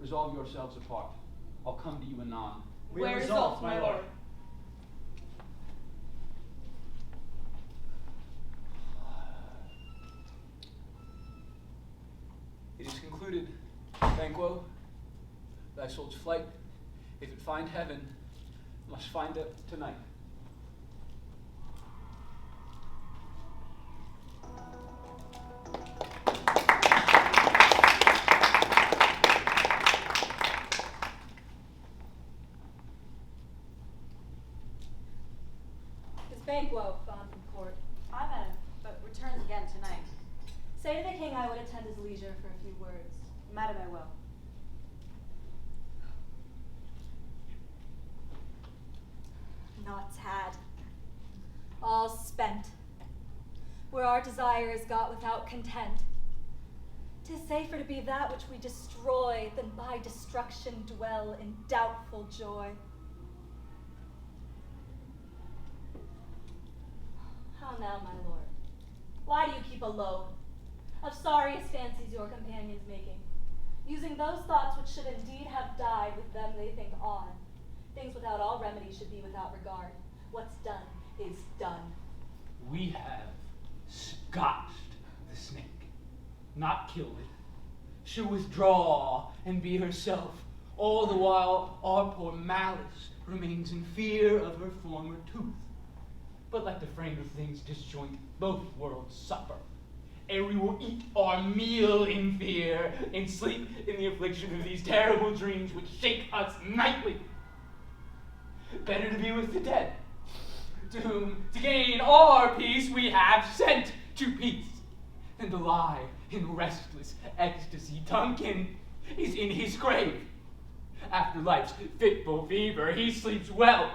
Resolve yourselves apart. I'll come to you anon. We are resolved, my lord. Banquo, thy soul's flight, if it find heaven, must find it tonight. Is Banquo gone from court? I met him, but returns again tonight. Say to the king I would attend his leisure for a few words. Madam, I will. Naught's had. All spent. Where our desire is got without content. 'Tis safer to be that which we destroy than by destruction dwell in doubtful joy. How now, my lord? Why do you keep alone? Of sorriest fancies your companions making, using those thoughts which should indeed have died with them they think on. Things without all remedy should be without regard. What's done is done. We have scotched the snake, not killed it. She'll withdraw and be herself, all the while our poor Malice remains in fear of her former tooth. But let the frame of things disjoint, both worlds suffer. Ere we will eat our meal in fear, and sleep in the affliction of these terrible dreams which shake us nightly. Better to be with the dead, to whom, to gain our peace, we have sent to peace, than to lie in restless ecstasy. Duncan is in his grave. After life's fitful fever, he sleeps well.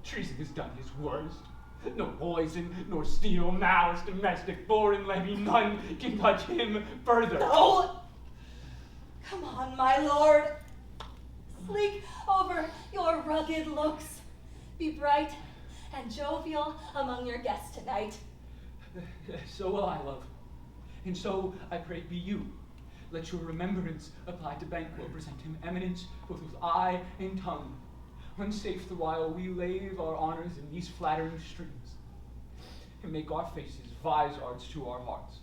Treason has done his worst. No poison, nor steel, malice, domestic, foreign levy, none can touch him further. No! Come on, my lord. Sleek over your rugged looks. Be bright and jovial among your guests tonight. So will I, love. And so, I pray, be you. Let your remembrance apply to Banquo. Present him eminence, both with eye and tongue. Unsafe the while we lave our honors in these flattering strings, and make our faces vizards to our hearts,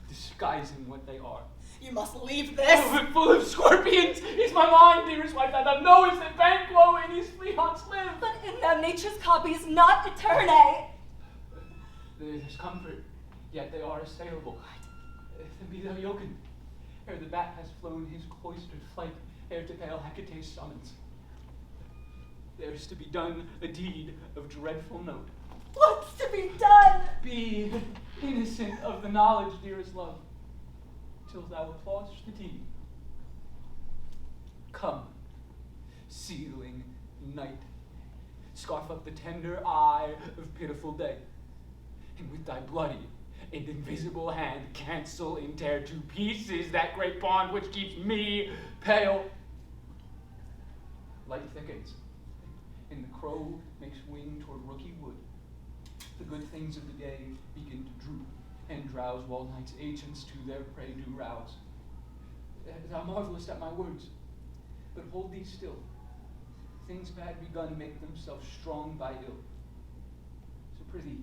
disguising what they are. You must leave this. Oh, full of scorpions is my mind, dearest wife, that thou knowest that Banquo and his fleehaunts live. But in them nature's copy is not eterne. There's comfort, yet they are assailable. Then be thou yoken, ere the bat has flown his cloistered flight, ere to pale Hecate's summons. There's to be done a deed of dreadful note. What's to be done? Be innocent of the knowledge, dearest love, till thou applaudest the deed. Come, seething night, scarf up the tender eye of pitiful day, and with thy bloody and invisible hand cancel and tear to pieces that great bond which keeps me pale. Light thickens, and the crow makes wing toward rooky wood. The good things of the day begin to droop and drowse, while night's agents to their prey do rouse. Thou marvelest at my words, but hold thee still. Things bad begun make themselves strong by ill. So prithee,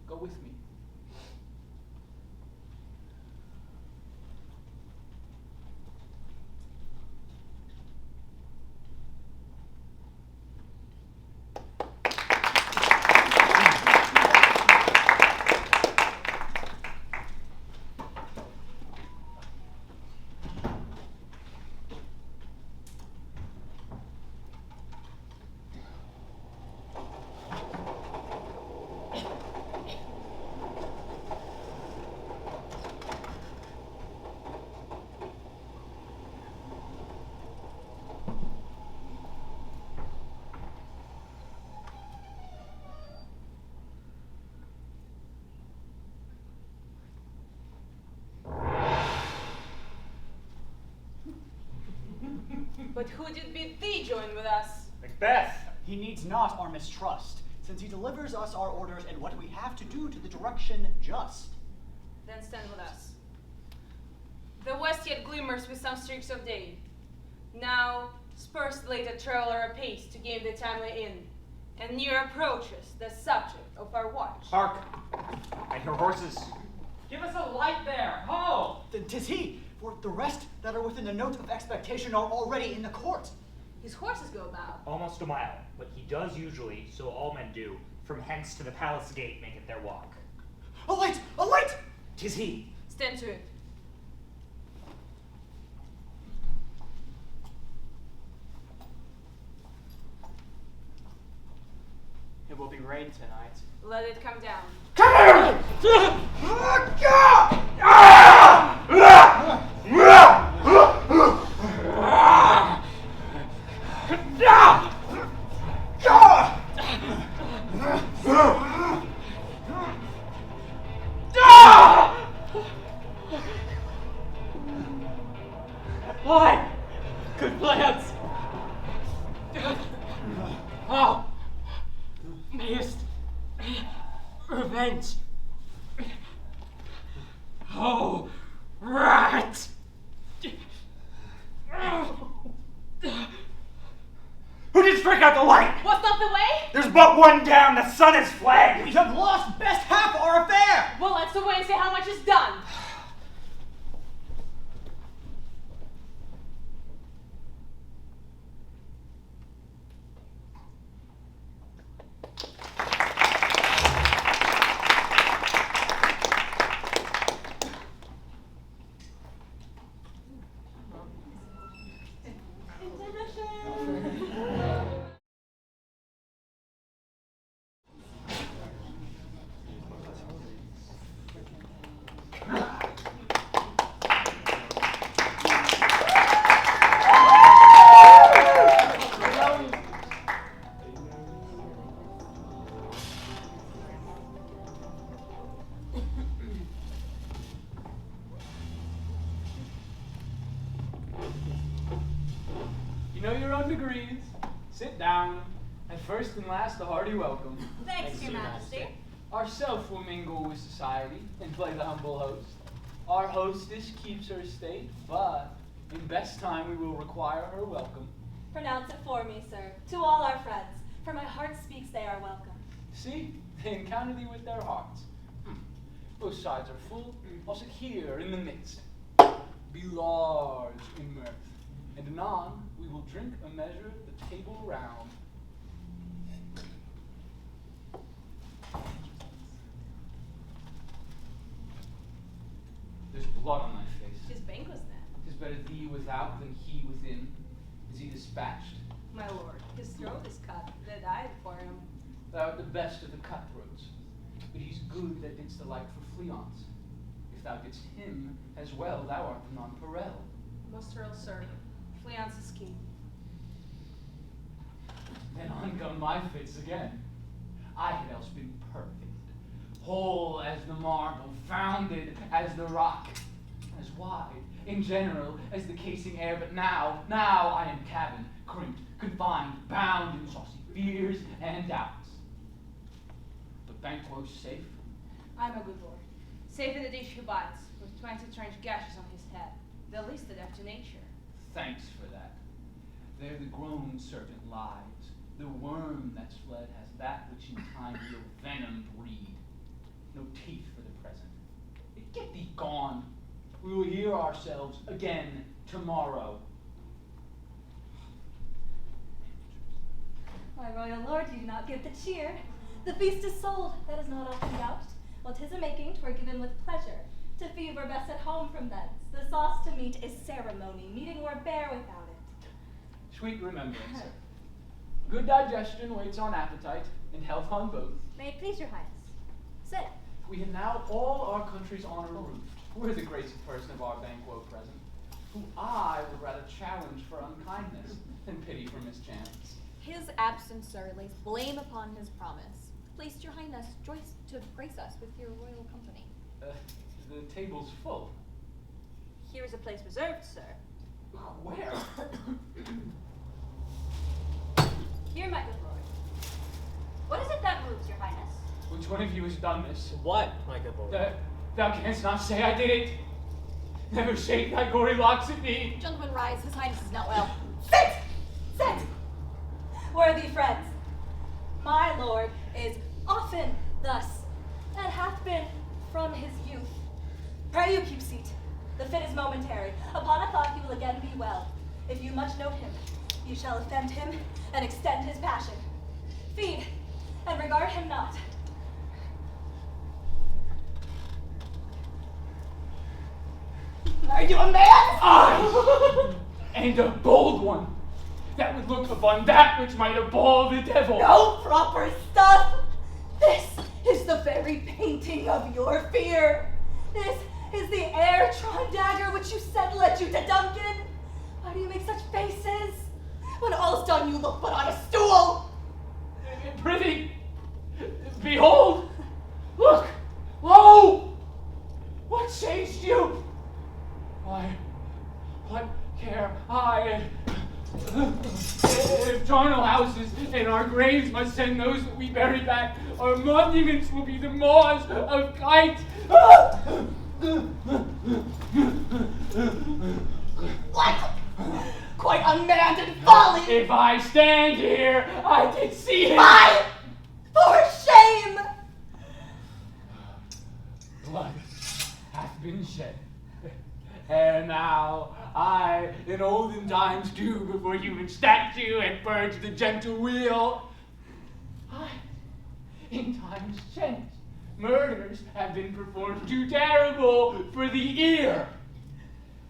go with me. But who did bid thee join with us? Macbeth! He needs not our mistrust, since he delivers us our orders and what we have to do to the direction just. Then stand with us. The west yet glimmers with some streaks of day. Now spurs the later traveler apace to gain the timely inn, and near approaches the subject of our watch. Hark! I hear horses. Give us a light there! Ho! Tis he! For the rest that are within the note of expectation are already in the court. His horses go about. Almost a mile, but he does usually, so all men do, from hence to the palace gate make it their walk. A light! A light! 'Tis he. Stand to it. It will be rain tonight. Let it come down. Why? Good plans. Oh, mayest revenge. Oh, rat! Who did strike out the light? What's not the way? There's but one down, the sun is flagged! We have lost best half our affair! Well, let's away and see how much is done. You know your own degrees. Sit down, and first and last a hearty welcome. Thanks, Your Majesty. Ourself will mingle with society and play the humble host. Our hostess keeps her state, but in best time we will require her welcome. Pronounce it for me, sir, to all our friends, for my heart speaks they are welcome. See, they encounter thee with their hearts. Both sides are full. I'll sit here in the midst. Be large in mirth, and anon we will drink a measure the table round. There's blood on thy face. His banquet's then. 'Tis better thee without than he within. Is he dispatched? My lord, his throat is cut. They died for him. Thou art the best of the cutthroats, but he's good that didst alike for Fleance. If thou didst him as well, thou art the nonpareil. Most earl, sir. Fleance is king. Then on come my fits again. I had else been perfect, whole as the marble, founded as the rock, as wide, in general, as the casing air, but now I am cabined, crimped, confined, bound in saucy fears and doubts. But Banquo's safe. I'm a good lord. Safe in the dish he bites, with 20 trench gashes on his head, the least adapt to nature. Thanks for that. There the grown serpent lies. The worm that's fled has that which in time will venom breed. No teeth for the present. Get thee gone. We will hear ourselves again tomorrow. My royal lord, you do not give the cheer. The feast is sold, that is not often doubted. What 'tis a making, 'twere given with pleasure. To feed were best at home from thence. The sauce to meat is ceremony, meeting were bare without it. Sweet remembrance. Good digestion waits on appetite, and health on both. May it please your highness. Sit. We have now all our country's honor roofed. We're the greatest person of our Banquo present, who I would rather challenge for unkindness than pity for mischance. His absence, sir, lays blame upon his promise. Please, your highness, joyce to grace us with your royal company. The table's full. Here is a place reserved, sir. Where? Here, my good lord. What is it that moves, your highness? Which one of you has done this? What, my good lord? Thou canst not say I did it. Never shake thy gory locks at me. Gentlemen, rise. His highness is not well. Sit! Sit! Worthy friends, my lord is often thus, and hath been from his youth. Pray you keep seat. The fit is momentary. Upon a thought he will again be well. If you much note him, you shall offend him and extend his passion. Feed and regard him not. Are you a man? I, and a bold one, that would look upon that which might appall the devil. No proper stuff. This is the very painting of your fear. This is the air-tron dagger which you said led you to Duncan. Why do you make such faces? When all's done, you look but on a stool. Prithee, behold, look, lo! What changed you? Why, what care I? If charnel houses and our graves must send those that we bury back, our monuments will be the maws of kite. What? Quite unmanned and folly! If I stand here, I can see it. Fie! For shame! Blood hath been shed. And now I, in olden times do, before human statue and purge the gentle wheel. I, in times changed, murders have been performed too terrible for the ear.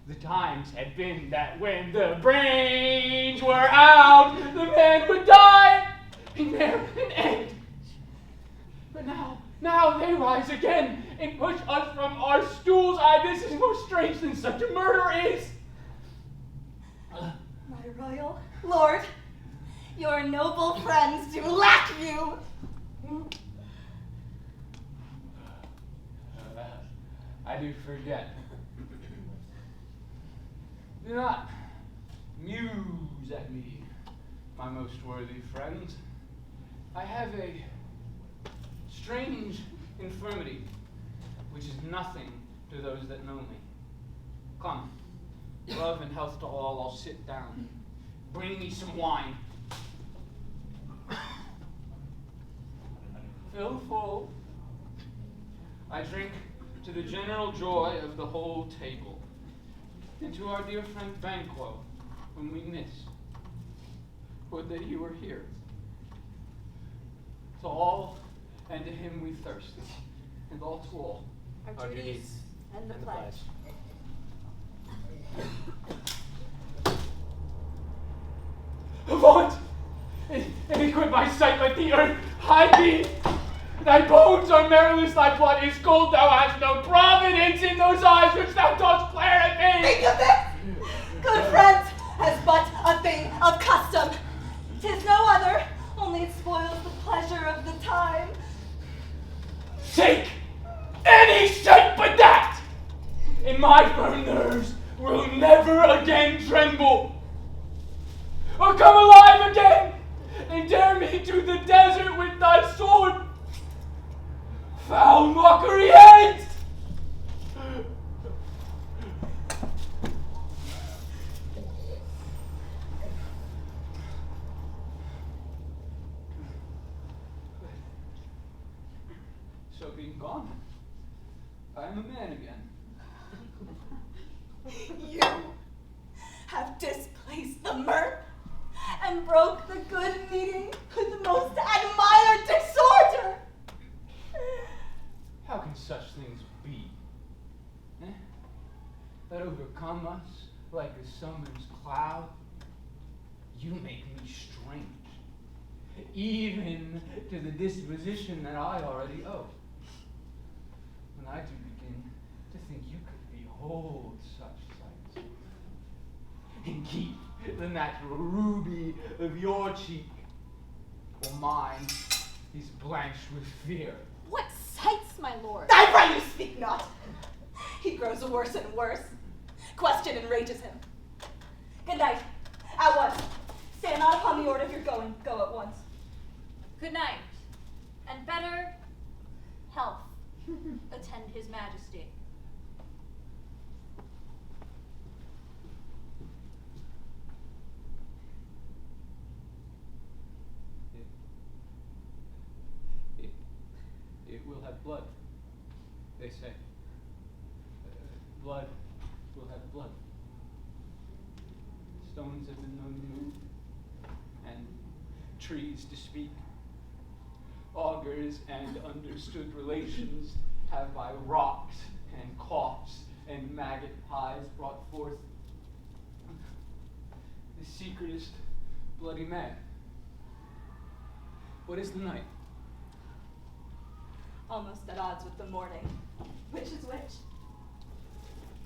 The times had been that when the brains were out, the man would die, and there an end. But now they rise again and push us from our stools. This is more strange than such a murder is. My royal lord, your noble friends do lack you. I do forget. Do not muse at me, my most worthy friends. I have a strange infirmity, which is nothing to those that know me. Come, love and health to all. I'll sit down. Bring me some wine. Fill full. I drink to the general joy of the whole table, and to our dear friend Banquo, whom we miss. Would that he were here. To all and to him we thirst, and all to all. Our duties and the pledge. Avaunt! And equip my sight like the earth hide thee! Thy bones are marrowless, thy blood is cold, thou hast no providence in those eyes which thou dost glare at me! Think of this, good friends, as but a thing of custom. 'Tis no other, only it spoils the pleasure of the time. Take any shape but that, and my firm nerves will never again tremble. Or come alive again, and dare me to the desert with thy sword. Foul mockery ends! So being gone, I am a man again. You have displaced the mirth and broke the good meeting with the most admired disorder. How can such things be? That overcome us like a summer's cloud? You make me strange, even to the disposition that I already owe. When I do begin to think you could behold such sights, and keep the natural ruby of your cheek, while mine is blanched with fear. What sights, my lord? I pray you speak not. He grows worse and worse. Question enrages him. Good night. At once. Stand not upon the order if you're going. Go at once. Good night, and better health attend his majesty. It will have blood, they say. Blood will have blood. Stones have been known to move, and trees to speak. Augurs and understood relations have by rocks and coughs and maggot pies brought forth the secretest bloody man. What is the night? Almost at odds with the morning. Which is which?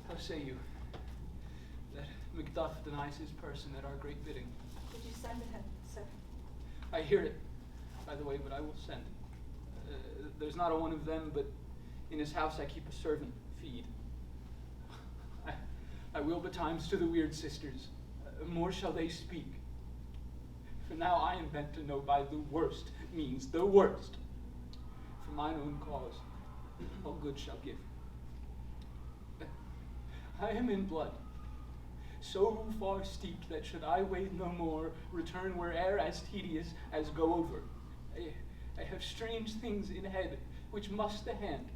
How say you that Macduff denies his person at our great bidding? Did you send to him, sir? I hear it, by the way, but I will send. There's not a one of them, but in his house I keep a servant, feed. I will betimes to the weird sisters, more shall they speak. For now I am bent to know by the worst means the worst. For mine own cause, all good shall give. I am in blood, so far steeped that should I wait no more, return where'er as tedious as go over. I have strange things in head, which must the hand,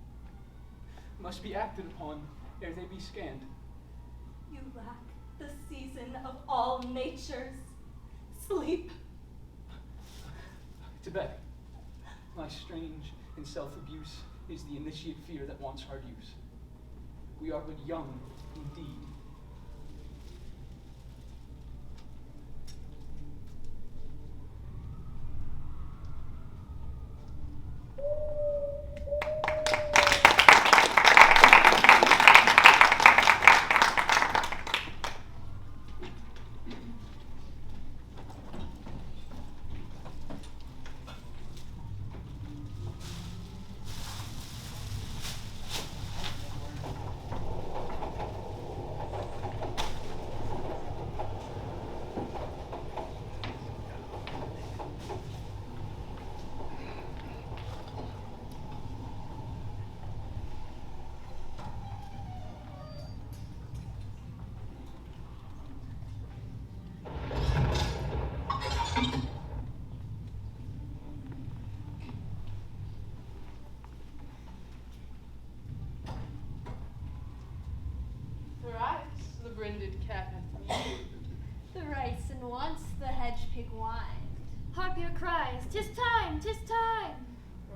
must be acted upon ere they be scanned. You lack the season of all natures. Sleep. To bed. My strange and self-abuse is the initiate fear that wants hard use. We are but young indeed. Thrice the brinded cat hath mewed. Thrice and once the hedge pig whined. Harpier cries, "'Tis time, 'tis time!"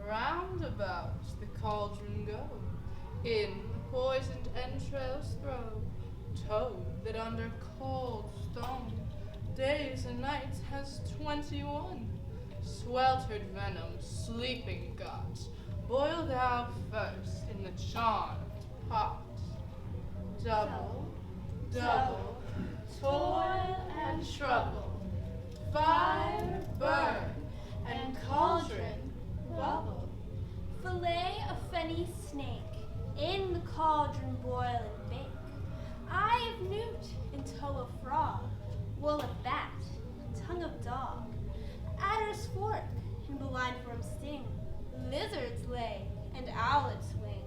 Round about the cauldron go, in the poisoned entrails throw. Toad that under cold stone days and nights has 21. Sweltered venom sleeping got, boil thou first in the charmed pot. Double, double, toil and trouble, fire burn, and cauldron bubble. Fillet a fenny snake, in the cauldron boil and bake. Eye of newt in toe of frog, wool of bat, tongue of dog. Adder's fork in blindworm sting, lizard's leg and owlet's wing.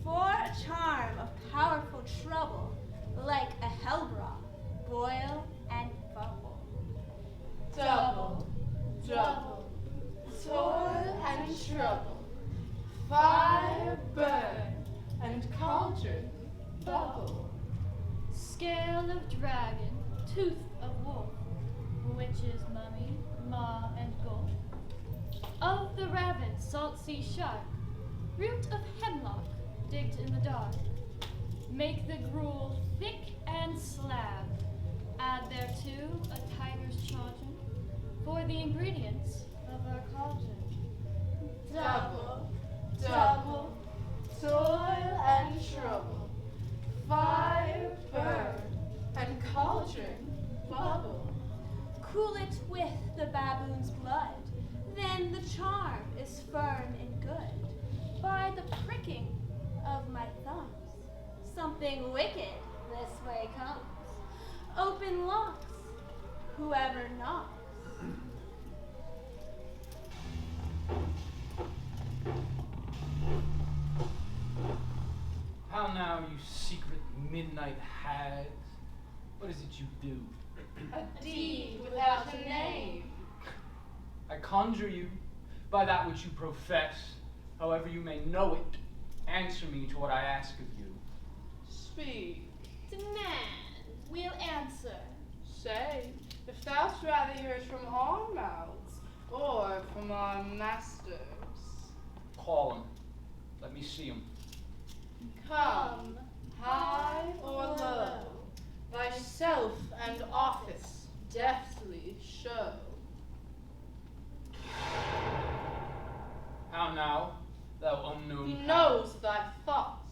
For a charm of powerful trouble, like a hell broth, boil and bubble. Double, double, toil and trouble, fire burn, and cauldron bubble. Scale of dragon, tooth of wolf, witch's mummy, maw and gulf. Of the raven, salt sea shark, root of hemlock, digged in the dark. Make the gruel thick and slab. Add thereto a tiger's chaunchin for the ingredients of our cauldron. Double, double, toil and trouble, fire burn, and cauldron bubble. Cool it with the baboon's blood, then the charm is firm and good. By the pricking of my thumbs, something wicked this way comes. Open locks, whoever knocks. How now, you secret midnight hags? What is it you do? A deed without a name. I conjure you, by that which you profess, however you may know it, answer me to what I ask of you. Speak. demand, we'll answer. Say, if thou'st rather hear it from our mouths, or from our masters. Call him. Let me see him. Come, high or low, thyself and office deftly show. How now, thou unknown He path? knows thy thoughts.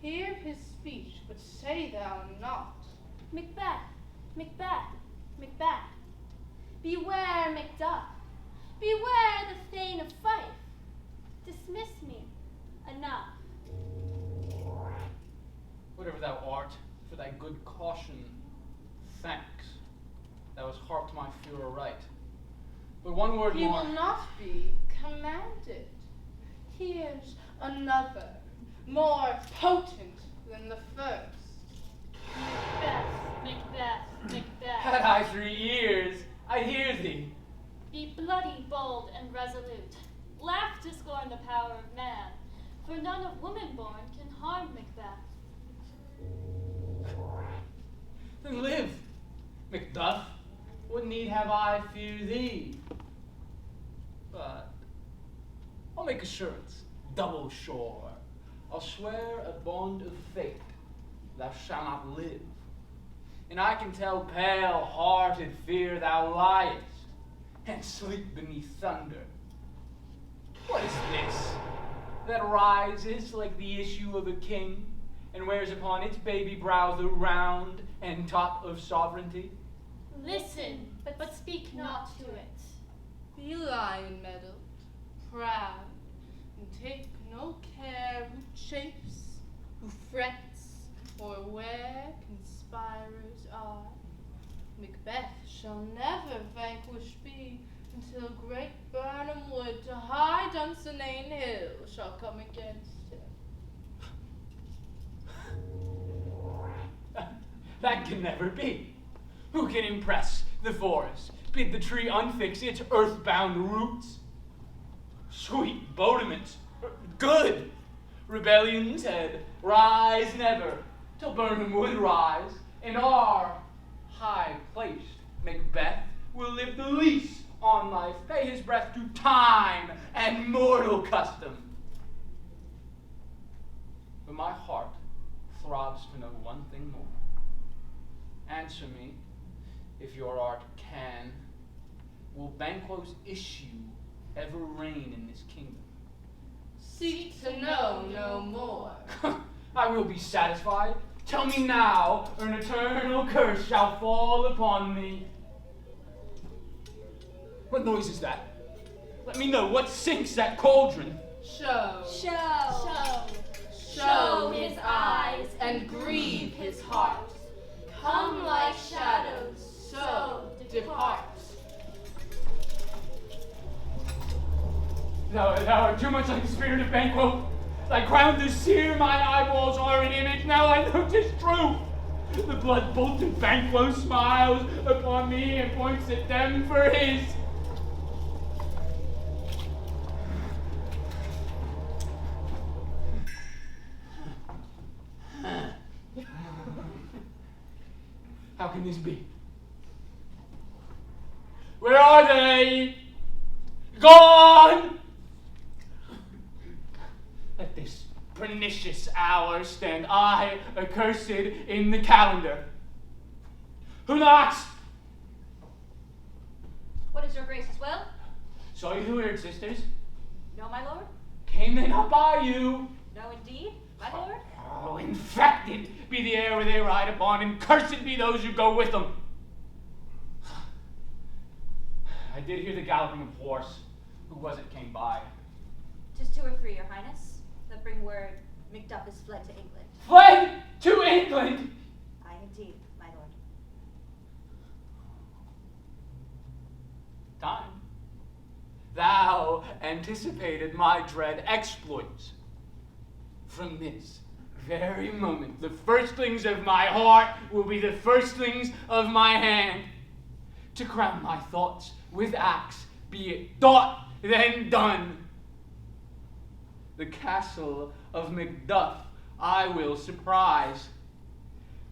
Hear his speech, but say thou not. Macbeth, Macbeth, Macbeth. Beware, Macduff. Beware the Thane of Fife. Dismiss me. Enough. Whatever thou art, for thy good caution, thanks. Thou hast harped my fear aright. But one word He more. will not be commanded. Here's another, more potent than the first. Macbeth, Macbeth, Macbeth. Had I 3 ears, I'd hear thee. Be bloody, bold, and resolute. Laugh to scorn the power of man, for none of woman born can harm Macbeth. Then live, Macduff. What need have I fear thee? But I'll make assurance, double sure. I'll swear a bond of faith, thou shalt not live. And I can tell pale-hearted fear thou liest, and sleep beneath thunder. What is this that rises like the issue of a king, and wears upon its baby brow the round and top of sovereignty? Listen, but speak not to it. Be lion-meadowed, proud, and take no care who chafes, who frets, or where conspirers are. Macbeth shall never vanquished be, until great Burnham Wood to high Dunsinane Hill shall come against him. That can never be. Who can impress the forest, bid the tree unfix its earthbound roots? Sweet bodements, good. Rebellion's head, rise never, till Burnham Wood rise, and our high-placed Macbeth will live the least on life, pay his breath to time and mortal custom. But my heart throbs to know one thing more. Answer me, if your art can, will Banquo's issue ever reign in this kingdom? Seek to know no more. I will be satisfied. Tell me now, or an eternal curse shall fall upon me. What noise is that? Let me know. What sinks that cauldron? Show. Show His eyes and grieve his heart. Come like shadows, so depart. Thou art too much like the spirit of Banquo. Thy crown to sear my eyeballs are an image. Now I know 'tis true. The blood-bolted Banquo smiles upon me and points at them for his. How can this be? Where are they? Gone! At this pernicious hour stand I accursed in the calendar. Who knocks? What is your grace's will? Saw you the weird sisters? No, my lord? Came they not by you? No, indeed, my lord? Oh, infected be the air where they ride upon, and cursed be those who go with them. I did hear the galloping of horse. Who was it came by? 'Tis 2 or 3, your highness, that bring word Macduff is fled to England. Fled to England! Aye, indeed, my lord. Time. Thou anticipated my dread exploits. From this very moment, the firstlings of my heart will be the firstlings of my hand. To crown my thoughts with acts, be it thought, then done. The castle of Macduff I will surprise.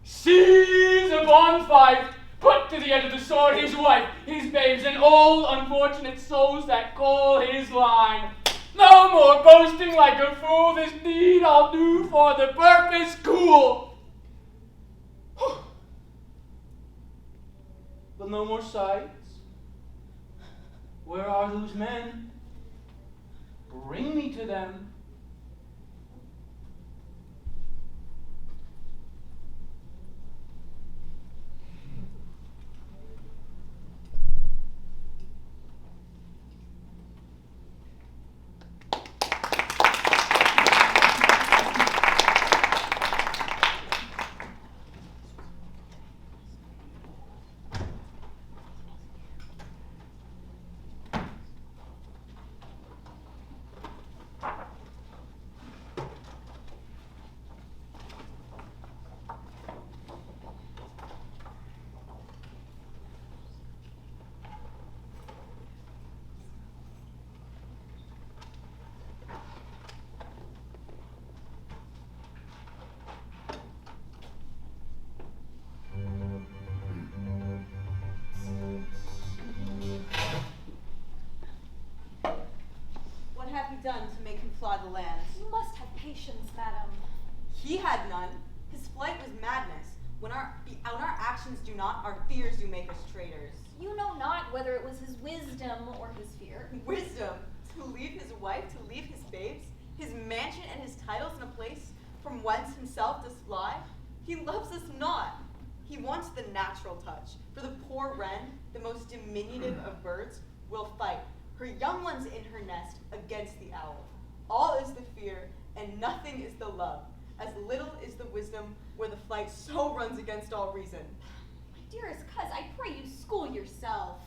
Seize upon Fife, put to the end of the sword his wife, his babes, and all unfortunate souls that call his line. No more boasting like a fool, this deed I'll do for the purpose cool. But no more sights. Where are those men? Bring me to them. What have you done to make him fly the land? You must have patience, madam. He had none. His flight was madness. When our actions do not, our fears do make us traitors. You know not whether it was his wisdom or his fear. Wisdom? To leave his wife, to leave his babes, his mansion and his titles in a place from whence himself does fly? He loves us not. He wants the natural touch. For the poor wren, the most diminutive of birds, will fight, her young ones in her nest, against the owl. All is the fear, and nothing is the love. As little is the wisdom, where the flight so runs against all reason. My dearest coz, I pray you school yourself.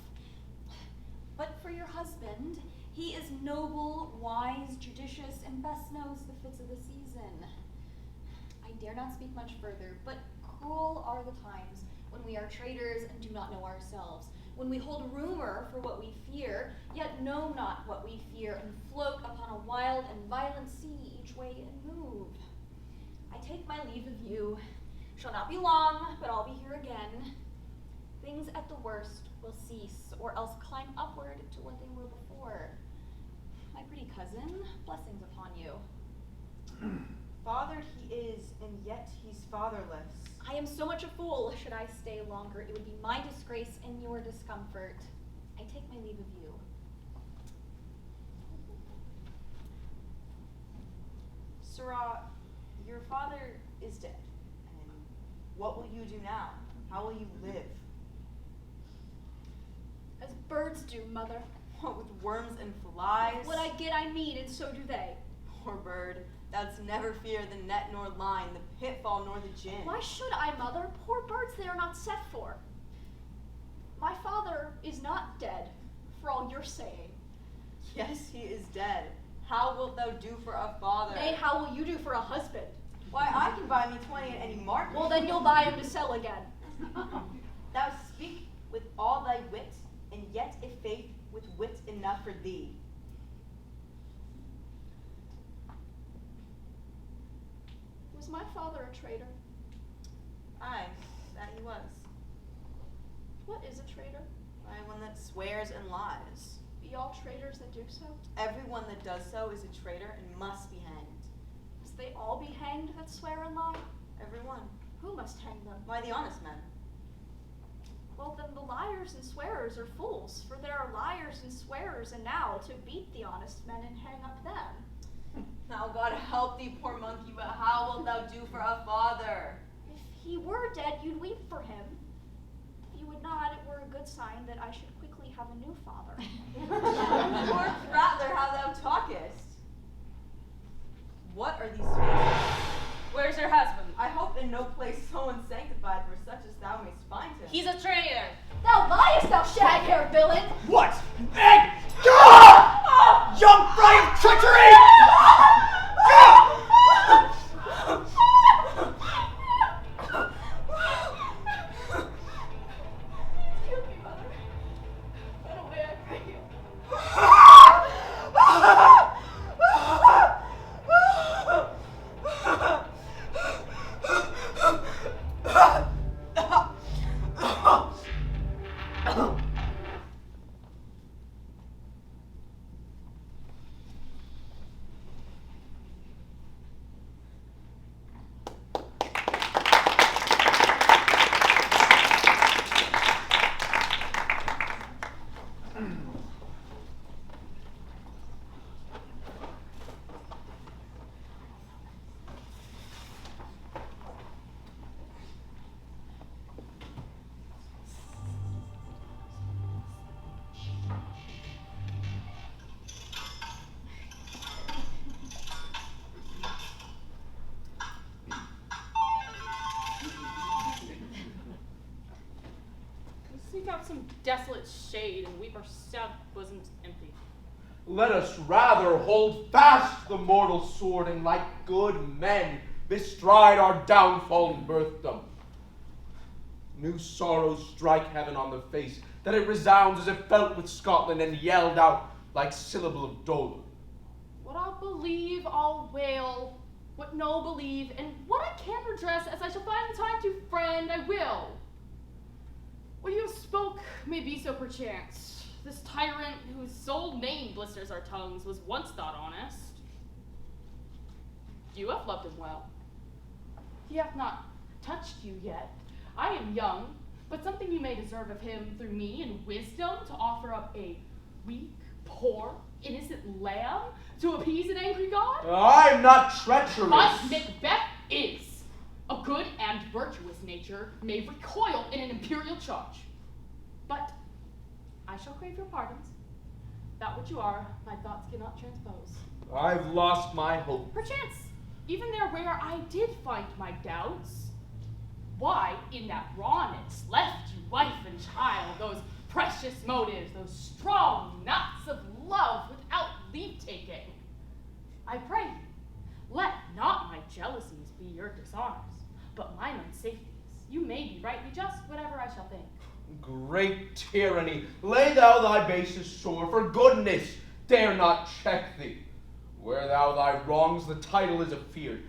But for your husband, he is noble, wise, judicious, and best knows the fits of the season. I dare not speak much further, but cruel are the times when we are traitors and do not know ourselves, when we hold rumor for what we fear, yet know not what we fear, and float upon a wild and violent sea each way and move. I take my leave of you. Shall not be long, but I'll be here again. Things at the worst will cease, or else climb upward to what they were before. My pretty cousin, blessings upon you. Fathered he is, and yet he's fatherless. I am so much a fool. Should I stay longer, it would be my disgrace and your discomfort. I take my leave of you. Sirrah, your father is dead, and what will you do now? How will you live? As birds do, mother. What, with worms and flies? What I get I need, and so do they. Poor bird, thou'dst never fear the net nor line, the pitfall nor the gin. Why should I, mother? Poor birds they are not set for. My father is not dead, for all you're saying. Yes, he is dead. How wilt thou do for a father? Nay, how will you do for a husband? Why, I can buy me 20 at any market. Well, then you'll buy him to sell again. Thou speak with all thy wit, and yet if faith with wit enough for thee. Was my father a traitor? Aye, that he was. What is a traitor? Why, one that swears and lies. Be all traitors that do so? Everyone that does so is a traitor and must be hanged. Must they all be hanged that swear and lie? Everyone. Who must hang them? Why, the honest men. Well, then the liars and swearers are fools, for there are liars and swearers enow to beat the honest men and hang up them. Now God help thee, poor monkey, but how wilt thou do for a father? If he were dead, you'd weep for him. If you would not, it were a good sign that I should quickly have a new father. Poor prattler, how thou talkest. What are these faces? Where's your husband? I hope in no place so unsanctified for such as thou mayst find him. He's a traitor. Thou liest, thou shag-haired villain! What? Egg! Ah! Young fry of treachery! Excuse me, mother. Run away, I pray you. seek out some desolate shade and weep our sad bosoms empty. Let us rather hold fast the mortal sword and like good men bestride our downfall and birthdom. New sorrows strike heaven on the face, that it resounds as if felt with Scotland and yelled out like syllable of dole. What I'll believe, I'll wail. What no believe, and what I can redress, as I shall find the time to friend, I will. What you have spoke may be so perchance. This tyrant whose sole name blisters our tongues was once thought honest. You have loved him well. He hath not touched you yet. I am young, but something you may deserve of him through me in wisdom to offer up a weak, poor, innocent lamb to appease an angry god? I'm not treacherous. But Macbeth is. A good and virtuous nature may recoil in an imperial charge. But I shall crave your pardons. That which you are, my thoughts cannot transpose. I've lost my hope. Perchance, even there where I did find my doubts, why in that rawness left you wife and child, those precious motives, those strong knots of love without leave-taking? I pray you, let not my jealousies be your dishonors, but mine unsafeties. You may be rightly just, whatever I shall think. Great tyranny, lay thou thy basest sore, for goodness dare not check thee. Where thou thy wrongs, the title is afeard.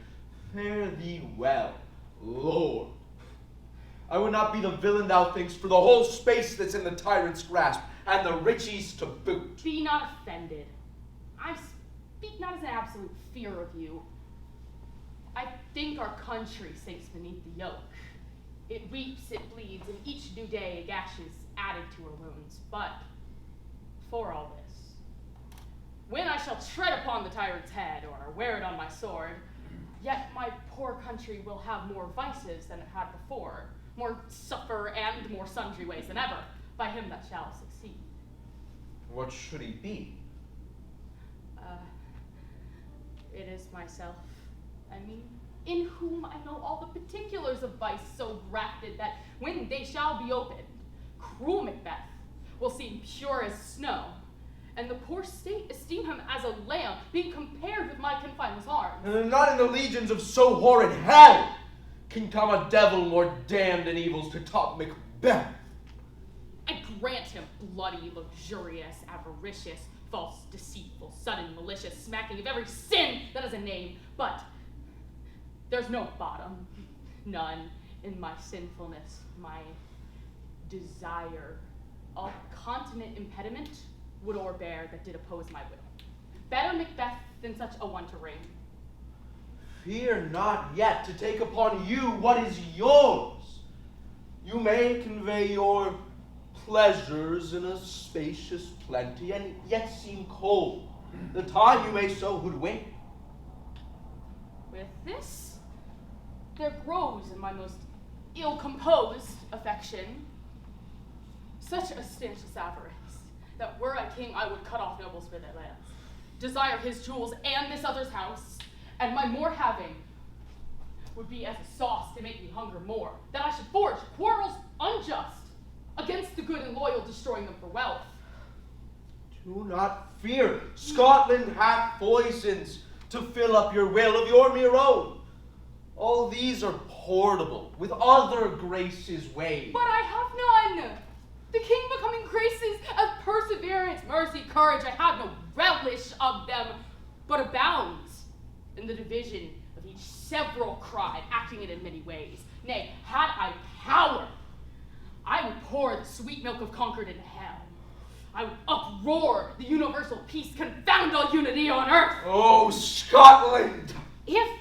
Fare thee well, Lord. I would not be the villain thou thinkst for the whole space that's in the tyrant's grasp, and the riches to boot. Be not offended. I speak not as an absolute fear of you. I think our country sinks beneath the yoke. It weeps, it bleeds, and each new day a gash is added to her wounds. But for all this, when I shall tread upon the tyrant's head, or wear it on my sword, yet my poor country will have more vices than it had before, more suffer and more sundry ways than ever, by him that shall succeed. What should he be? It is myself, I mean, in whom I know all the particulars of vice so grafted that when they shall be opened, cruel Macbeth will seem pure as snow, and the poor state esteem him as a lamb, being compared with my confineless arms. And not in the legions of so horrid hell can come a devil more damned in evils to top Macbeth. I grant him bloody, luxurious, avaricious, false, deceitful, sudden, malicious, smacking of every sin that has a name, but there's no bottom, none, in my sinfulness, my desire. All continent impediment would o'erbear that did oppose my will. Better Macbeth than such a one to reign. Fear not yet to take upon you what is yours. You may convey your pleasures in a spacious plenty, and yet seem cold. The time you may so hoodwink. With this, there grows in my most ill-composed affection such ostentatious avarice, that were I king, I would cut off nobles for their lands, desire his jewels and this other's house, and my more having would be as a sauce to make me hunger more, that I should forge quarrels unjust against the good and loyal, destroying them for wealth. Do not fear. Scotland hath poisons to fill up your will of your mere own. All these are portable, with other graces weighed. But I have none. The king becoming graces of perseverance, mercy, courage, I have no relish of them, but abounds in the division of each several crime, acting it in many ways. Nay, had I power, I would pour the sweet milk of concord into hell. I would uproar the universal peace, confound all unity on earth. Oh, Scotland! If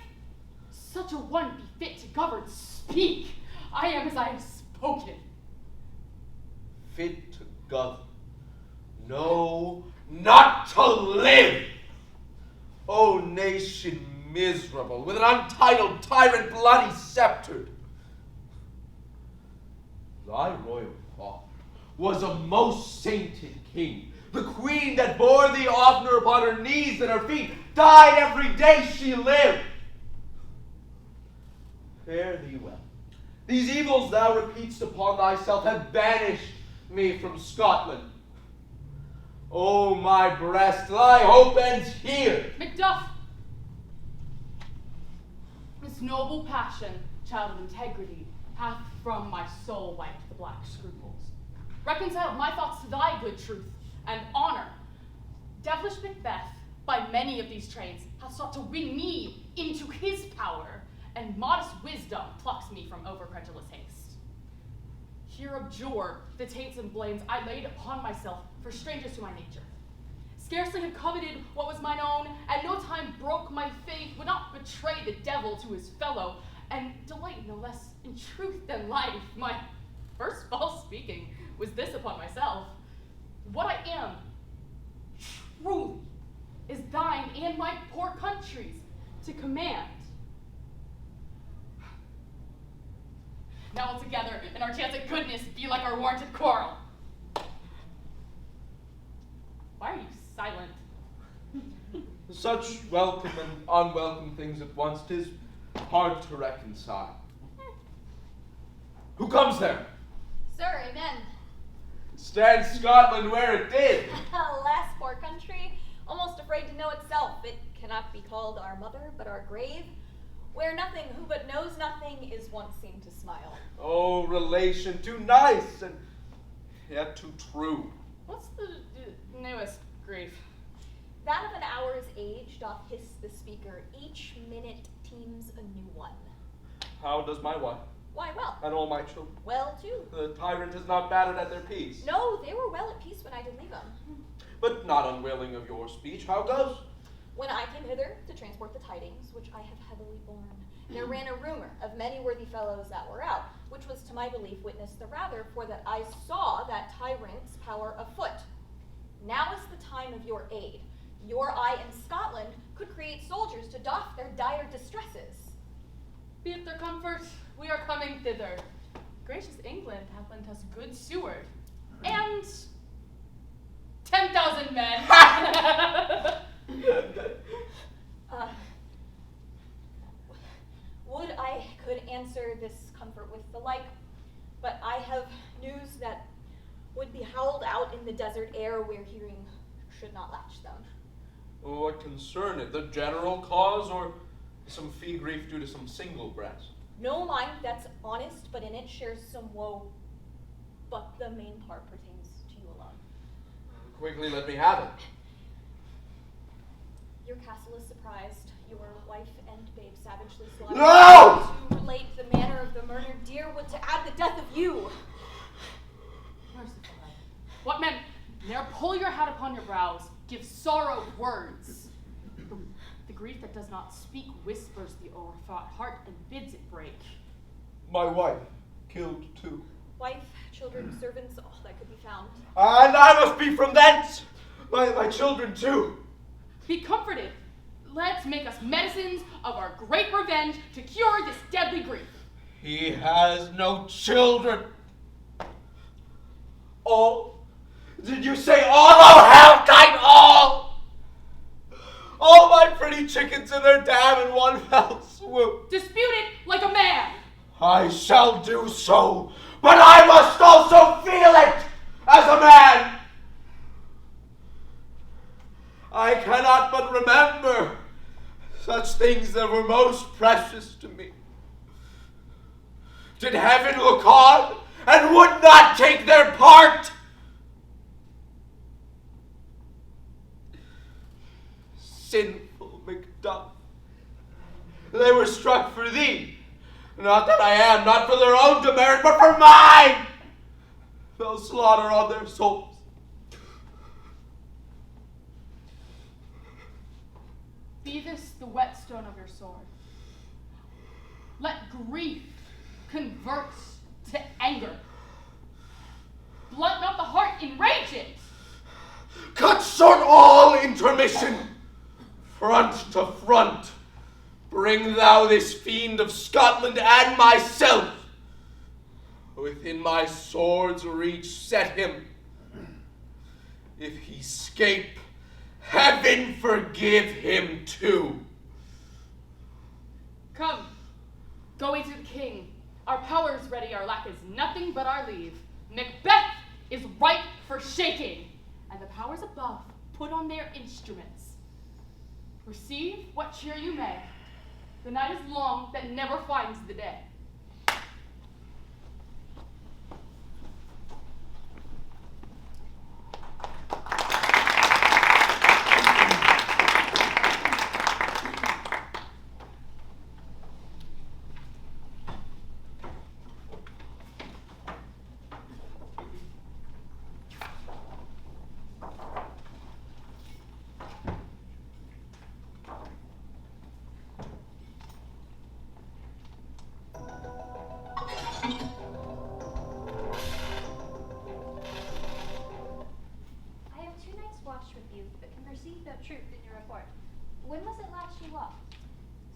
such a one be fit to govern, speak. I am as I have spoken. Fit to govern. No, not to live! O nation miserable, with an untitled tyrant bloody sceptered. Thy royal father was a most sainted king. The queen that bore thee oftener upon her knees than her feet died every day she lived. Fare thee well. These evils thou repeatst upon thyself have banished me from Scotland. Oh, my breast, thy hope ends here. Macduff! This noble passion, child of integrity, hath from my soul wiped the black scruples, reconciled my thoughts to thy good truth and honor. Devilish Macbeth, by many of these trains, hath sought to win me into his power, and modest wisdom plucks me from over-credulous haste. Here abjure the taints and blames I laid upon myself for strangers to my nature. Scarcely had coveted what was mine own, at no time broke my faith, would not betray the devil to his fellow, and delight no less in truth than life. My first false speaking was this upon myself. What I am, truly, is thine and my poor country's to command. Now altogether, and our chance at goodness be like our warranted quarrel. Why are you silent? Such welcome and unwelcome things at once, 'tis hard to reconcile. Who comes there? Sir, amen. Stand Scotland where it did. Alas, poor country, almost afraid to know itself. It cannot be called our mother, but our grave, where nothing who but knows nothing is once seen to smile. Oh, relation, too nice and yet too true. What's the newest grief? That of an hour's age doth hiss the speaker. Each minute teems a new one. How does my wife? Why, well. And all my children? Well, too. The tyrant is not battered at their peace. No, they were well at peace when I did leave them. But not unwilling of your speech. How goes? When I came hither to transport the tidings, which I have heavily borne, there ran a rumor of many worthy fellows that were out, which was to my belief witnessed the rather for that I saw that tyrant's power afoot. Now is the time of your aid. Your eye in Scotland could create soldiers to doff their dire distresses. Be it their comfort, we are coming thither. Gracious England hath lent us good steward, and 10,000 men. Would I could answer this comfort with the like, but I have news that would be howled out in the desert air where hearing should not latch them. What concern it? The general cause or some fee grief due to some single breast? No mind that's honest, but in it shares some woe. But the main part pertains to you alone. Quickly let me have it. Your castle is surprised. Your wife and babe savagely slaughtered. No! To relate the manner of the murdered deer would to add the death of you. Merciful heaven. What men, ne'er pull your hat upon your brows, give sorrow words. The grief that does not speak whispers the o'erthought heart and bids it break. My wife, killed too. Wife, children, servants, all that could be found. And I must be from thence. My children too. Be comforted. Let's make us medicines of our great revenge to cure this deadly grief. He has no children. All? Did you say all? Oh, hell, kite, all! All my pretty chickens in their dam in one fell swoop. Dispute it like a man. I shall do so, but I must also feel it as a man. I cannot but remember such things that were most precious to me. Did heaven look on and would not take their part? Sinful Macduff, they were struck for thee. Not that I am, not for their own demerit, but for mine. They'll slaughter on their souls. Be this the whetstone of your sword. Let grief convert to anger. Blunt not the heart, enrage it. Cut short all intermission. Front to front. Bring thou this fiend of Scotland and myself. Within my sword's reach set him. If he scape, heaven forgive him too. Come, go we to the king. Our powers ready, our lack is nothing but our leave. Macbeth is ripe for shaking, and the powers above put on their instruments. Receive what cheer you may. The night is long that never finds the day. Perceive no truth in your report. When was it last she walked?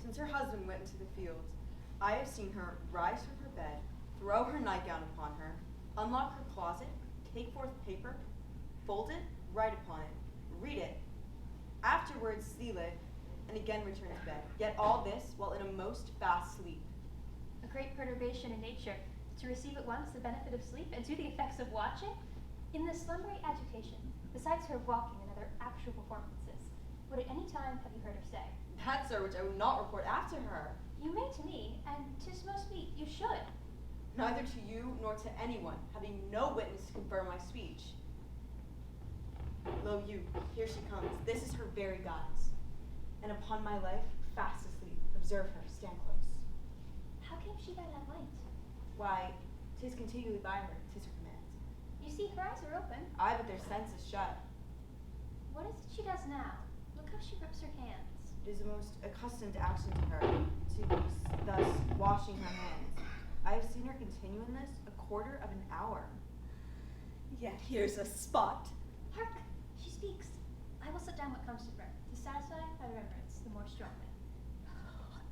Since her husband went into the fields, I have seen her rise from her bed, throw her nightgown upon her, unlock her closet, take forth paper, fold it, write upon it, read it, afterwards seal it, and again return to bed. Yet all this while in a most fast sleep. A great perturbation in nature, to receive at once the benefit of sleep and to the effects of watching? In this slumbery agitation, besides her walking and other actual performances, what at any time have you heard her say? That, sir, which I would not report after her. You may to me, and 'tis most meet you should. Neither to you nor to anyone, having no witness to confirm my speech. Lo you, here she comes. This is her very guise. And upon my life, fast asleep. Observe her, stand close. How came she by that light? Why, 'tis continually by her, 'tis her command. You see, her eyes are open. Aye, but their senses shut. What is it she does now? Look how she rubs her hands. It is a most accustomed action to her, to thus washing her hands. I have seen her continue in this a quarter of an hour. Yet here's a spot. Hark! She speaks. I will set down what comes to her, to satisfy my remembrance the more strongly.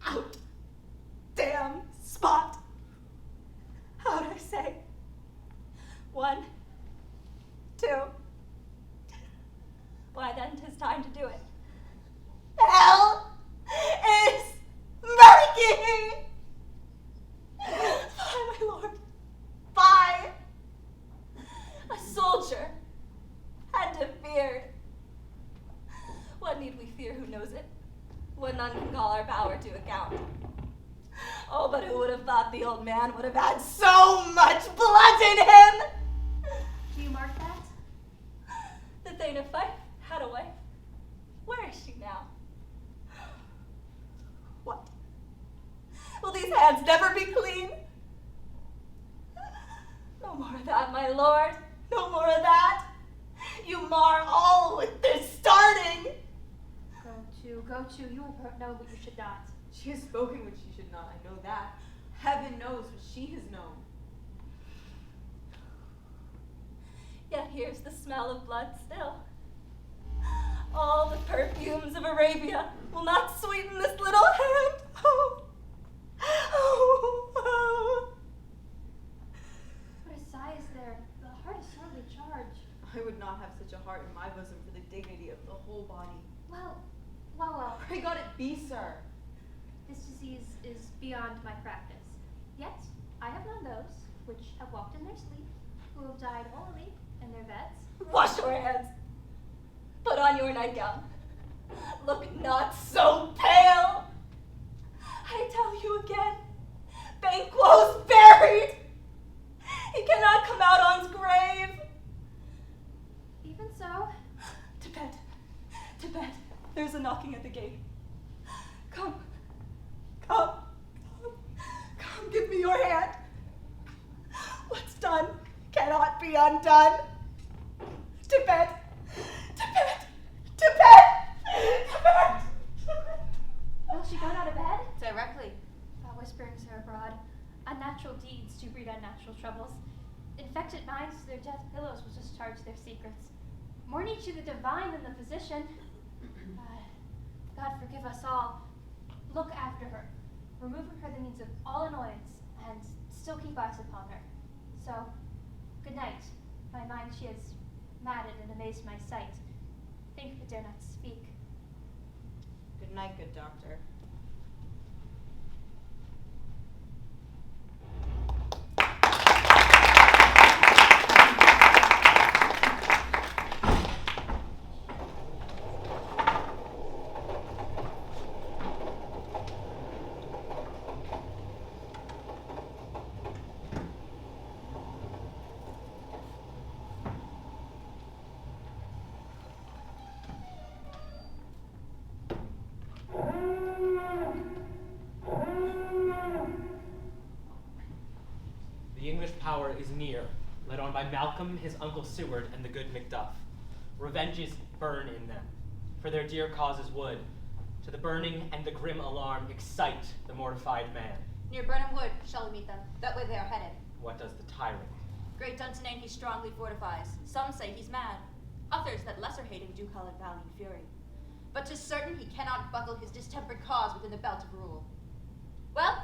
Out! Damn spot! How'd I say? 1, 2. Why then 'tis time to do it. Hell is murky! Fie, my lord, fie! A soldier, and a beard. What need we fear who knows it, when none can call our power to account? Oh, but who would have thought the old man would have had so much blood in him? Do you mark that? The Thane of Fife had a wife. Where is she now? What? Will these hands never be clean? No more of that, my lord. No more of that. You mar all with this starting. Go to. You will know what you should not. She has spoken what she should not, I know that. Heaven knows what she has known. Yet here's the smell of blood still. All the perfumes of Arabia will not sweeten this little hand. Oh, oh, oh. What a sigh is there. The heart is sorely charged. I would not have such a heart in my bosom for the dignity of the whole body. Well. Pray God it be, sir. This disease is beyond my practice. Yet, I have known those which have walked in their sleep, who have died holily in their beds. Wash your hands. Put on your nightgown. Look not so pale. I tell you again, Banquo's buried. He cannot come out on his grave. Even so. To bed. To bed. There's a knocking at the gate. Come. Come. Come, give me your hand. What's done cannot be undone. To bed. To bed. To bed. To bed. Will she go out of bed? Directly. Foul whisperings are abroad. Unnatural deeds do breed unnatural troubles. Infected minds to their death pillows will discharge their secrets. More need to the divine than the physician. God forgive us all. Look after her. Remove from her the means of all annoyance, and still keep eyes upon her. So, good night. My mind she has maddened and amazed my sight. Think but dare not speak. Good night, good doctor. power is near, led on by Malcolm, his uncle Seward, and the good Macduff. Revenges burn in them, for their dear causes would, to the burning and the grim alarm, excite the mortified man. Near Burnham Wood shall we meet them. That way they are headed. What does the tyrant? Great Dunsinane he strongly fortifies. Some say he's mad. Others that lesser hate him do call it valiant fury. But 'tis certain he cannot buckle his distempered cause within the belt of rule. Well,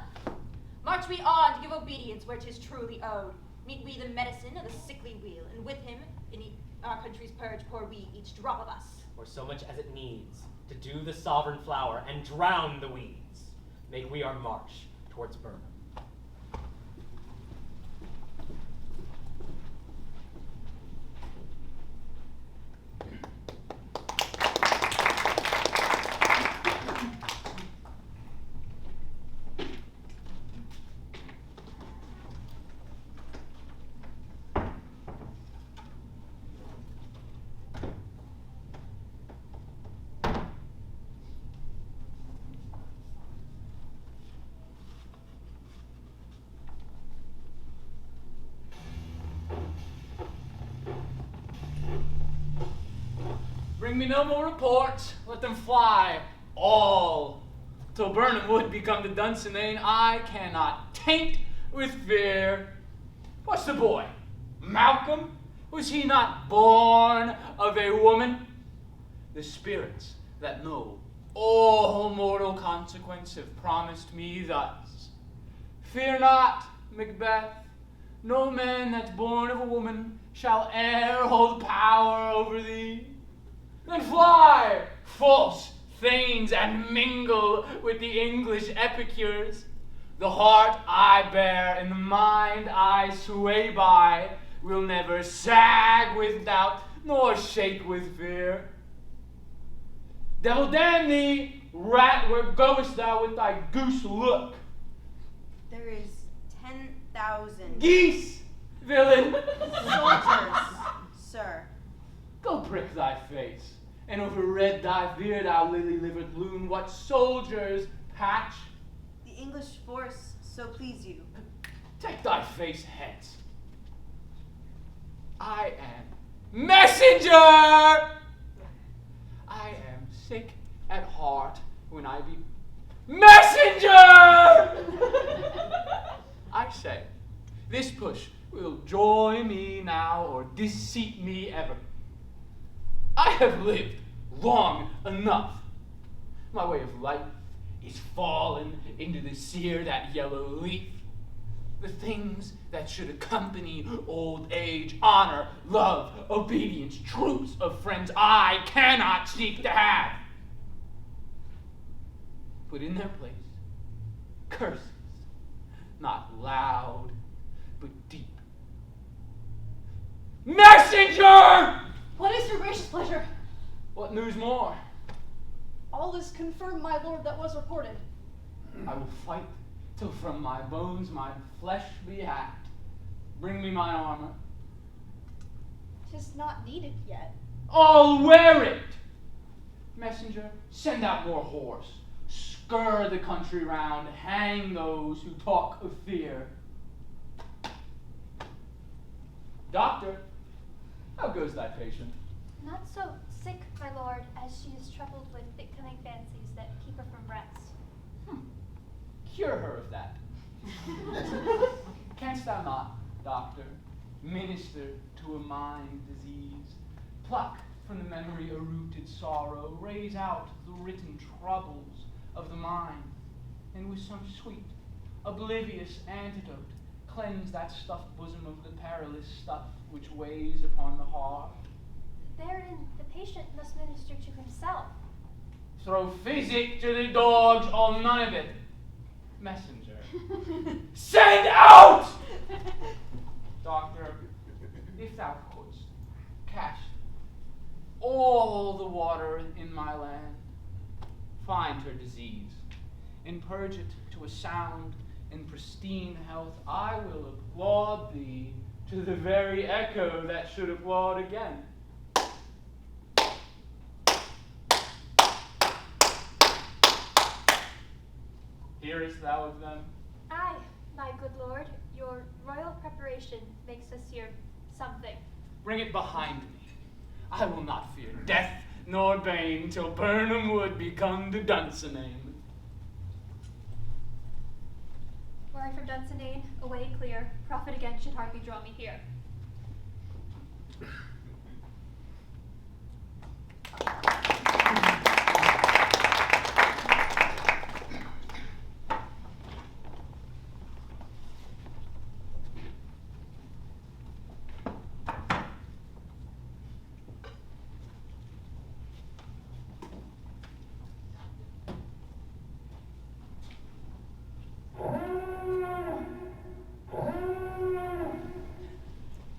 march we on to give obedience where 'tis truly owed. Meet we the medicine of the sickly wheel, and with him, in our country's purge, pour we each drop of us. Or so much as it needs, to do the sovereign flower and drown the weeds, make we our march towards Burnham. Bring me no more reports. Let them fly, all, till Burnham Wood become the Dunsinane I cannot taint with fear. What's the boy? Malcolm? Was he not born of a woman? The spirits that know all mortal consequence have promised me thus. Fear not, Macbeth. No man that's born of a woman shall e'er hold power over thee. Then fly, false thanes, and mingle with the English epicures. The heart I bear and the mind I sway by will never sag with doubt nor shake with fear. Devil damn thee, rat, where goest thou with thy goose look? There is 10,000 Geese, villain! soldiers, sir. Go prick thy face, and over red thy beard, thou lily-livered loon. What soldiers, Patch? The English force, so please you. Take thy face hence. I am messenger! I am sick at heart when I be messenger! I say, this push will joy me now or deceit me ever. I have lived long enough. My way of life is fallen into the sear that yellow leaf. The things that should accompany old age, honor, love, obedience, troops of friends I cannot seek to have. Put in their place curses, not loud, but deep. Messenger! What is your gracious pleasure? What news more? All is confirmed, my lord, that was reported. I will fight till from my bones my flesh be hacked. Bring me my armor. 'Tis not needed yet. I'll wear it! Messenger, send out more horse. Stir the country round. Hang those who talk of fear. Doctor, how goes thy patient? Not so sick, my lord, as she is troubled with thick-coming fancies that keep her from rest. Cure her of that. Canst thou not, doctor, minister to a mind diseased, pluck from the memory a rooted sorrow, raise out the written troubles of the mind, and with some sweet, oblivious antidote, cleanse that stuffed bosom of the perilous stuff which weighs upon the heart? Therein the patient must minister to himself. Throw physic to the dogs, or none of it. Messenger, send out! Doctor, if thou couldst, cast all the water in my land, find her disease, and purge it to a sound and pristine health, I will applaud thee to the very echo that should applaud again. Hearest thou of them? Aye, my good lord, Your royal preparation makes us hear something. Bring it behind me. I will not fear death nor bane till Burnham Wood become to Dunsinane. Were I from Dunsinane, away clear, profit again should hardly draw me here.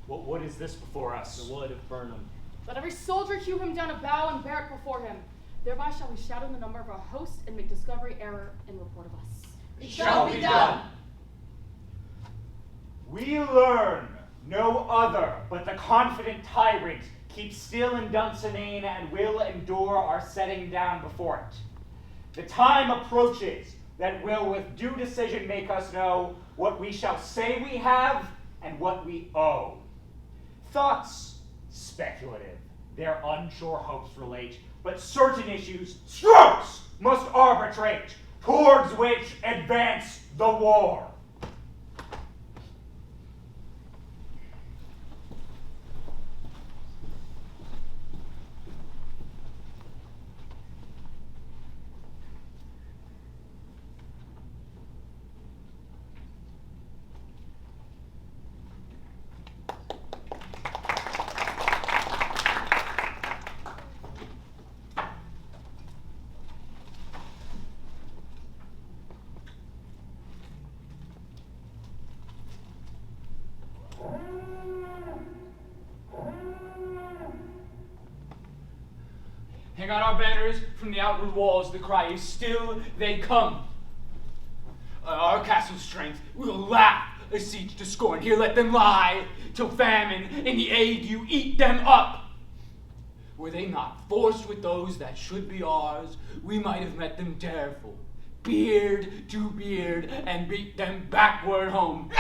What is this before us? The wood of Burnham. Let every soldier hew him down a bough and bear it before him. Thereby shall we shadow the number of our host and make discovery error in report of us. It shall be done. We learn no other but the confident tyrant keeps still in Dunsinane and will endure our setting down before it. The time approaches that will with due decision make us know what we shall say we have and what we owe. Thoughts, speculative, their unsure hopes relate, but certain issues, strokes, must arbitrate, towards which advance the war. Hang out our banners from the outward walls. The cry is still, they come. Our castle's strength will laugh a siege to scorn. Here let them lie, till famine in the aid you eat them up. Were they not forced with those that should be ours, we might have met them dareful, beard to beard, and beat them backward home.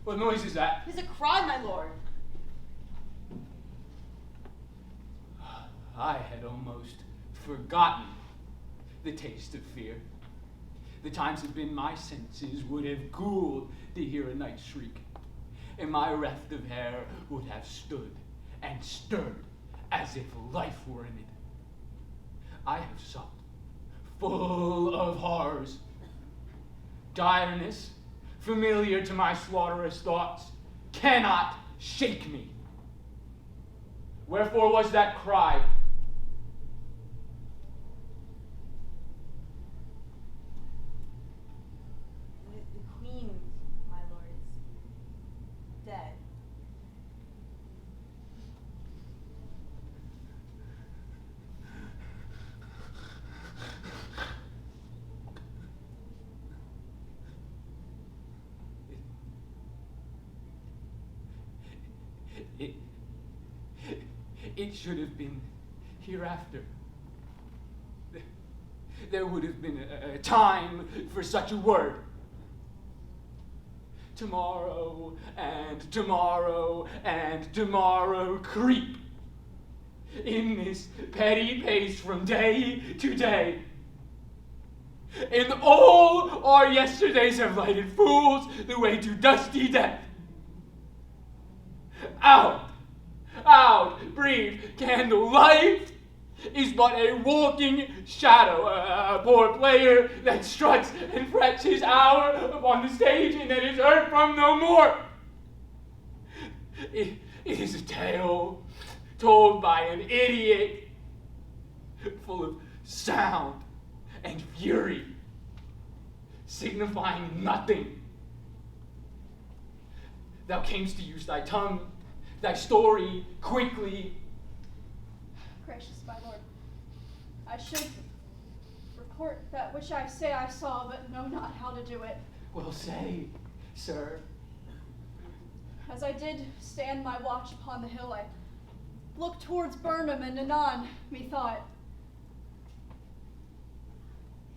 What noise is that? 'Tis a cry, my lord. I had almost forgotten the taste of fear. The times have been my senses would have cooled to hear a night shriek, and my reft of hair would have stood and stirred as if life were in it. I have sought, full of horrors. Direness, familiar to my slaughterous thoughts, cannot shake me. Wherefore was that cry? The queen, my lord, is dead. It should have been hereafter. There would have been a time for such a word. Tomorrow and tomorrow and tomorrow creep in this petty pace from day to day. And all our yesterdays have lighted fools the way to dusty death. Out! Out, breathe, candle, life is but a walking shadow, a poor player that struts and frets his hour upon the stage and then is heard from no more. It is a tale told by an idiot, full of sound and fury, signifying nothing. Thou camest to use thy tongue, thy story quickly. Gracious my lord, I should report that which I say I saw, but know not how to do it. Well, say, sir. As I did stand my watch upon the hill, I looked towards Burnham, and anon, methought,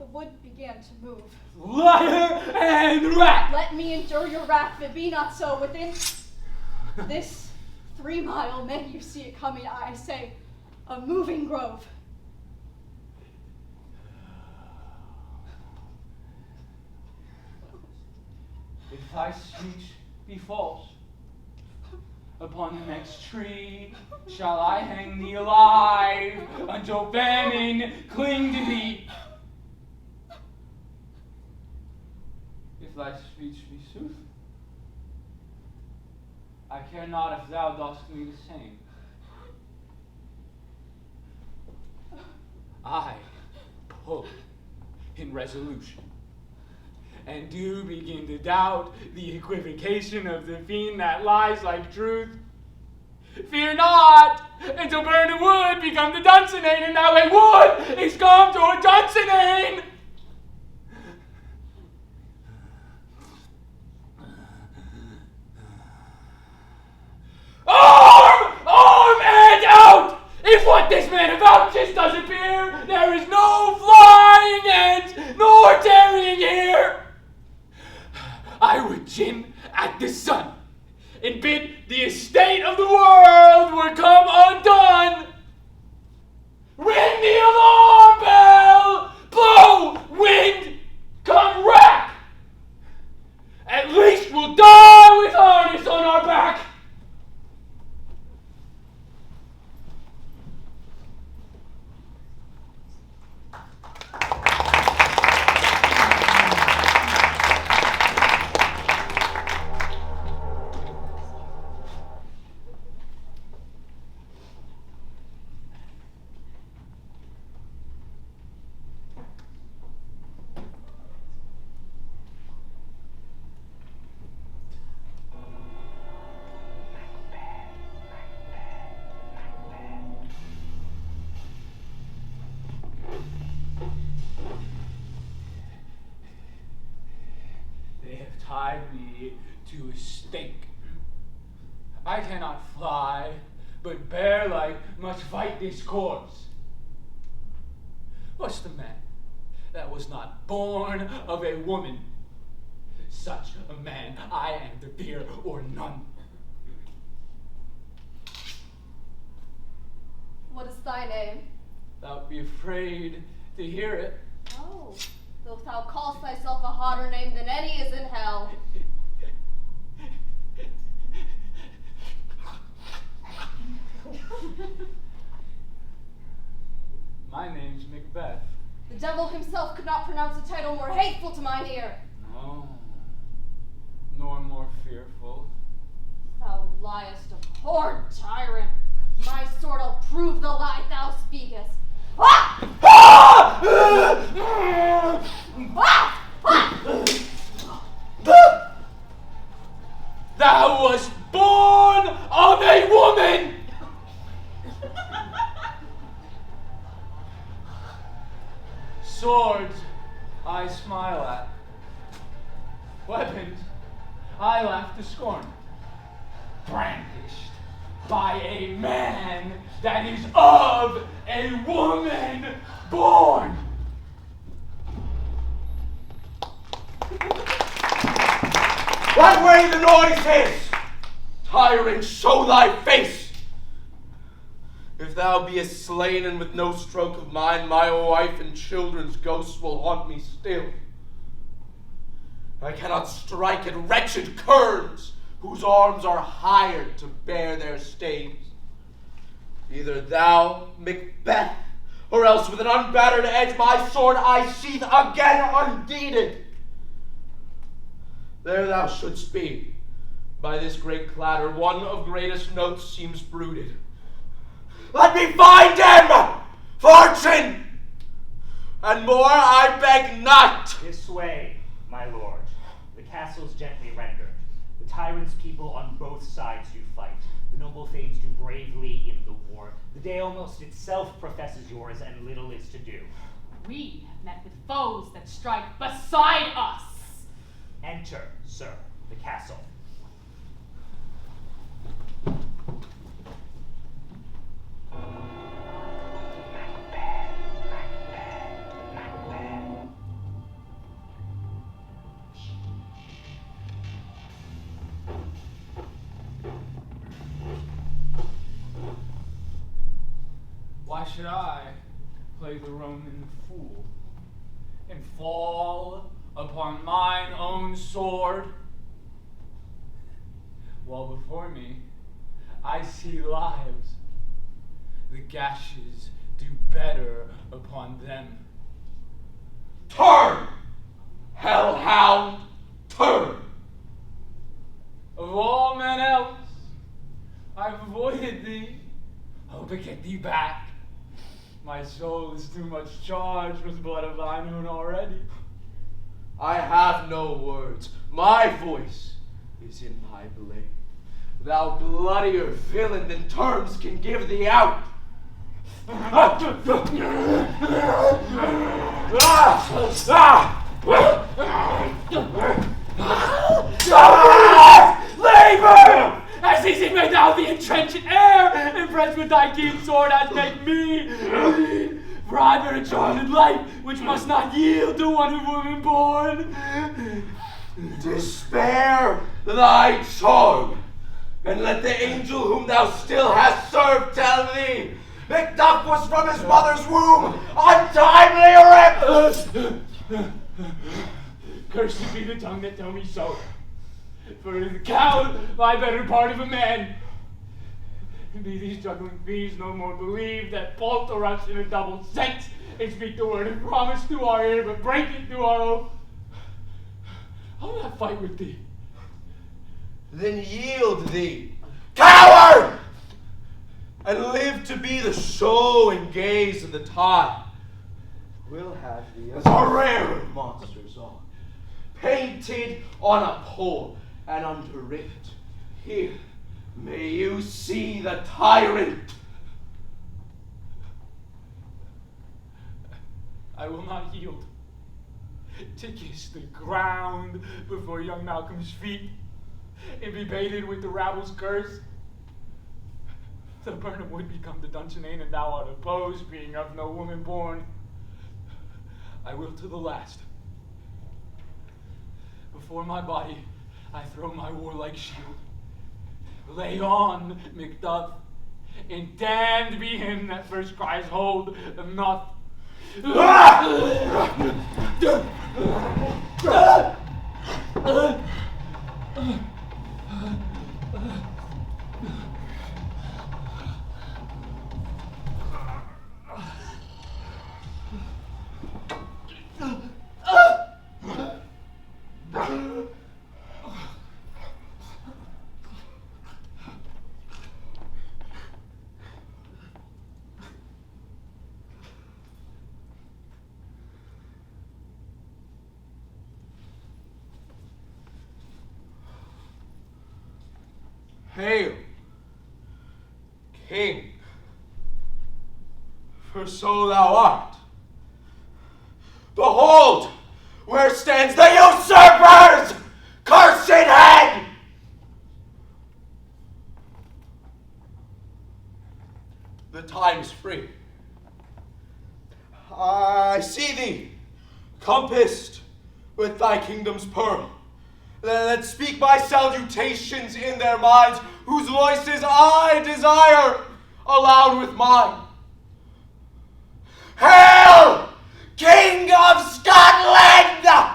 The wood began to move. Liar and rat! Let me endure your wrath, if it be not so. Within this 3 mile, men you see it coming, I say, a moving grove. If thy speech be false, upon the next tree shall I hang thee alive until famine cling to thee. If thy speech be sooth, I care not if thou dost me the same. I hope in resolution, and do begin to doubt the equivocation of the fiend that lies like truth. Fear not, until burning wood become the Dunsinane, and now a wood is come to a Dunsinane. Arm and out! If what this man avouches does appear, there is no flying end nor tarrying here. I would gin at the sun, and bid the estate of the world were come undone. Ring the alarm bell! Blow, wind, come rack! At least we'll die with harness on our back. They have tied me to a stake. I cannot fly, but bear like must fight this course. What's the man that was not born of a woman? Such a man I am to fear or none. What is thy name? Thou'lt be afraid to hear it. Oh, though thou call'st thyself a hotter name than any is in hell. My name's Macbeth. The devil himself could not pronounce a title more hateful to mine ear. No, nor more fearful. Thou liest, abhorred tyrant. My sword'll prove the lie thou speakest. Ah! Thou wast born of a woman! Swords I smile at. Weapons I laugh to scorn. Brandished by a man that is of a woman born. What way the noise is? Tyrant, show thy face. If thou beest slain and with no stroke of mine, my wife and children's ghosts will haunt me still. I cannot strike at wretched curs whose arms are hired to bear their stains. Either thou, Macbeth, or else with an unbattered edge my sword I sheath again undeeded. There thou shouldst be. By this great clatter, one of greatest notes seems brooded. Let me find him, fortune, and more I beg not. This way, my lord. The castle's gently rendered. The tyrant's people on both sides do fight. The noble thanes do bravely in the war. The day almost itself professes yours, and little is to do. We have met with foes that strike beside us. Enter, sir, the castle. Why should I play the Roman fool and fall upon mine own sword, while before me I see lives? The gashes do better upon them. Turn, hellhound, turn! Of all men else, I've avoided thee. Hope to get thee back. My soul is too much charged with blood of thine own already. I have no words. My voice is in thy blade. Thou bloodier villain than terms can give thee out. Labor! As easy may thou the entrenched air, impressed with thy keen sword, as make me. For I bear a charmed life, which must not yield to one of woman born. Despair thy charm, and let the angel whom thou still hast served tell thee, Macduff was from his mother's womb, untimely ripped! Cursed be the tongue that tell me so. For the coward, my better part of a man. Be these juggling thieves no more believe that bolt or us in a double sense, and speak the word and promise to our ear, but break it to our oath. I'll not fight with thee. Then yield thee, coward! And live to be the show and gaze of the time. We'll have thee as a rare of monsters are, painted on a pole and underwrit. Here may you see the tyrant. I will not yield. To kiss the ground before young Malcolm's feet and be baited with the rabble's curse. Though Burnham would become the Dunsinane and thou art opposed, being of no woman born, I will to the last. Before my body I throw my warlike shield. Lay on, Macduff, and damned be him that first cries hold enough. Hail, King, for so thou art. Behold, where stands the usurper's cursed head! The time is free. I see thee, compassed with thy kingdom's pearl. Let's speak my salutations in their minds, whose voices I desire, aloud with mine. Hail, King of Scotland!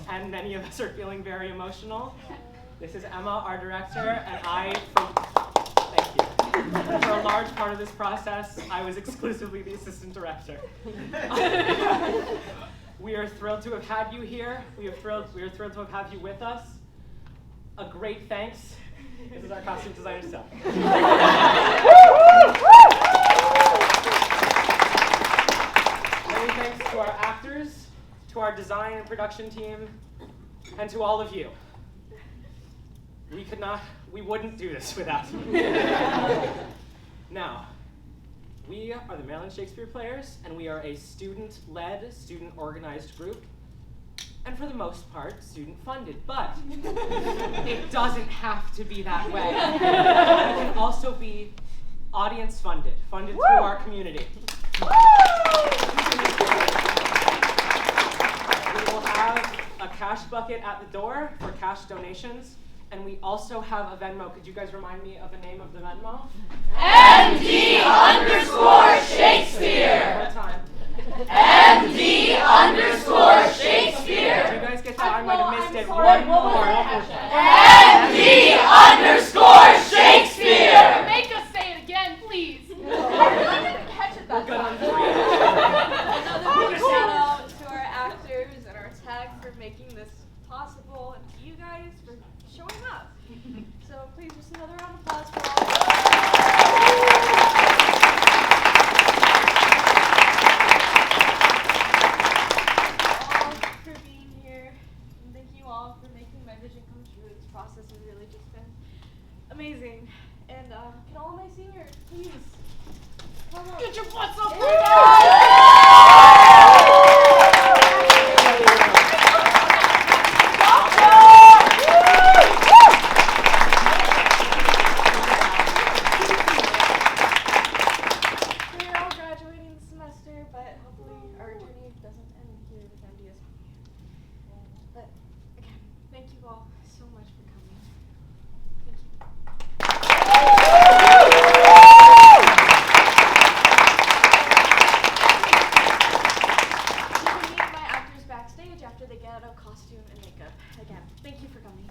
and many of us are feeling very emotional. This is Emma, our director, and I, thank you. For a large part of this process, I was exclusively the assistant director. We are thrilled to have had you here. We are thrilled to have you with us. A great thanks. This is our costume designer stuff. Many thanks to our actors, to our design and production team, and to all of you. We wouldn't do this without you. Now, we are the Maryland Shakespeare Players, and we are a student-led, student-organized group, and for the most part, student-funded, but it doesn't have to be that way. It can also be audience-funded, funded through our community. We will have a cash bucket at the door for cash donations, and we also have a Venmo. Could you guys remind me of the name of the Venmo? MD_Shakespeare! One more time. MD_Shakespeare! Did you guys get that? I might have missed it. One more. MD_Shakespeare! Make us say it again, please. I didn't catch it We're that good on time. three. Another big shout out to our actors and our tech for making this possible, and to you guys for showing up. So please, just another round of applause for all of us. For being here, and thank you all for making my vision come true. This process has really just been amazing. And can all my seniors please come up? Get your butts up We're all graduating this semester, but hopefully our journey doesn't end here with MDS. But again, thank you all so much for coming. Thank you. You can meet my actors backstage after they get out of costume and makeup. Again, thank you for coming.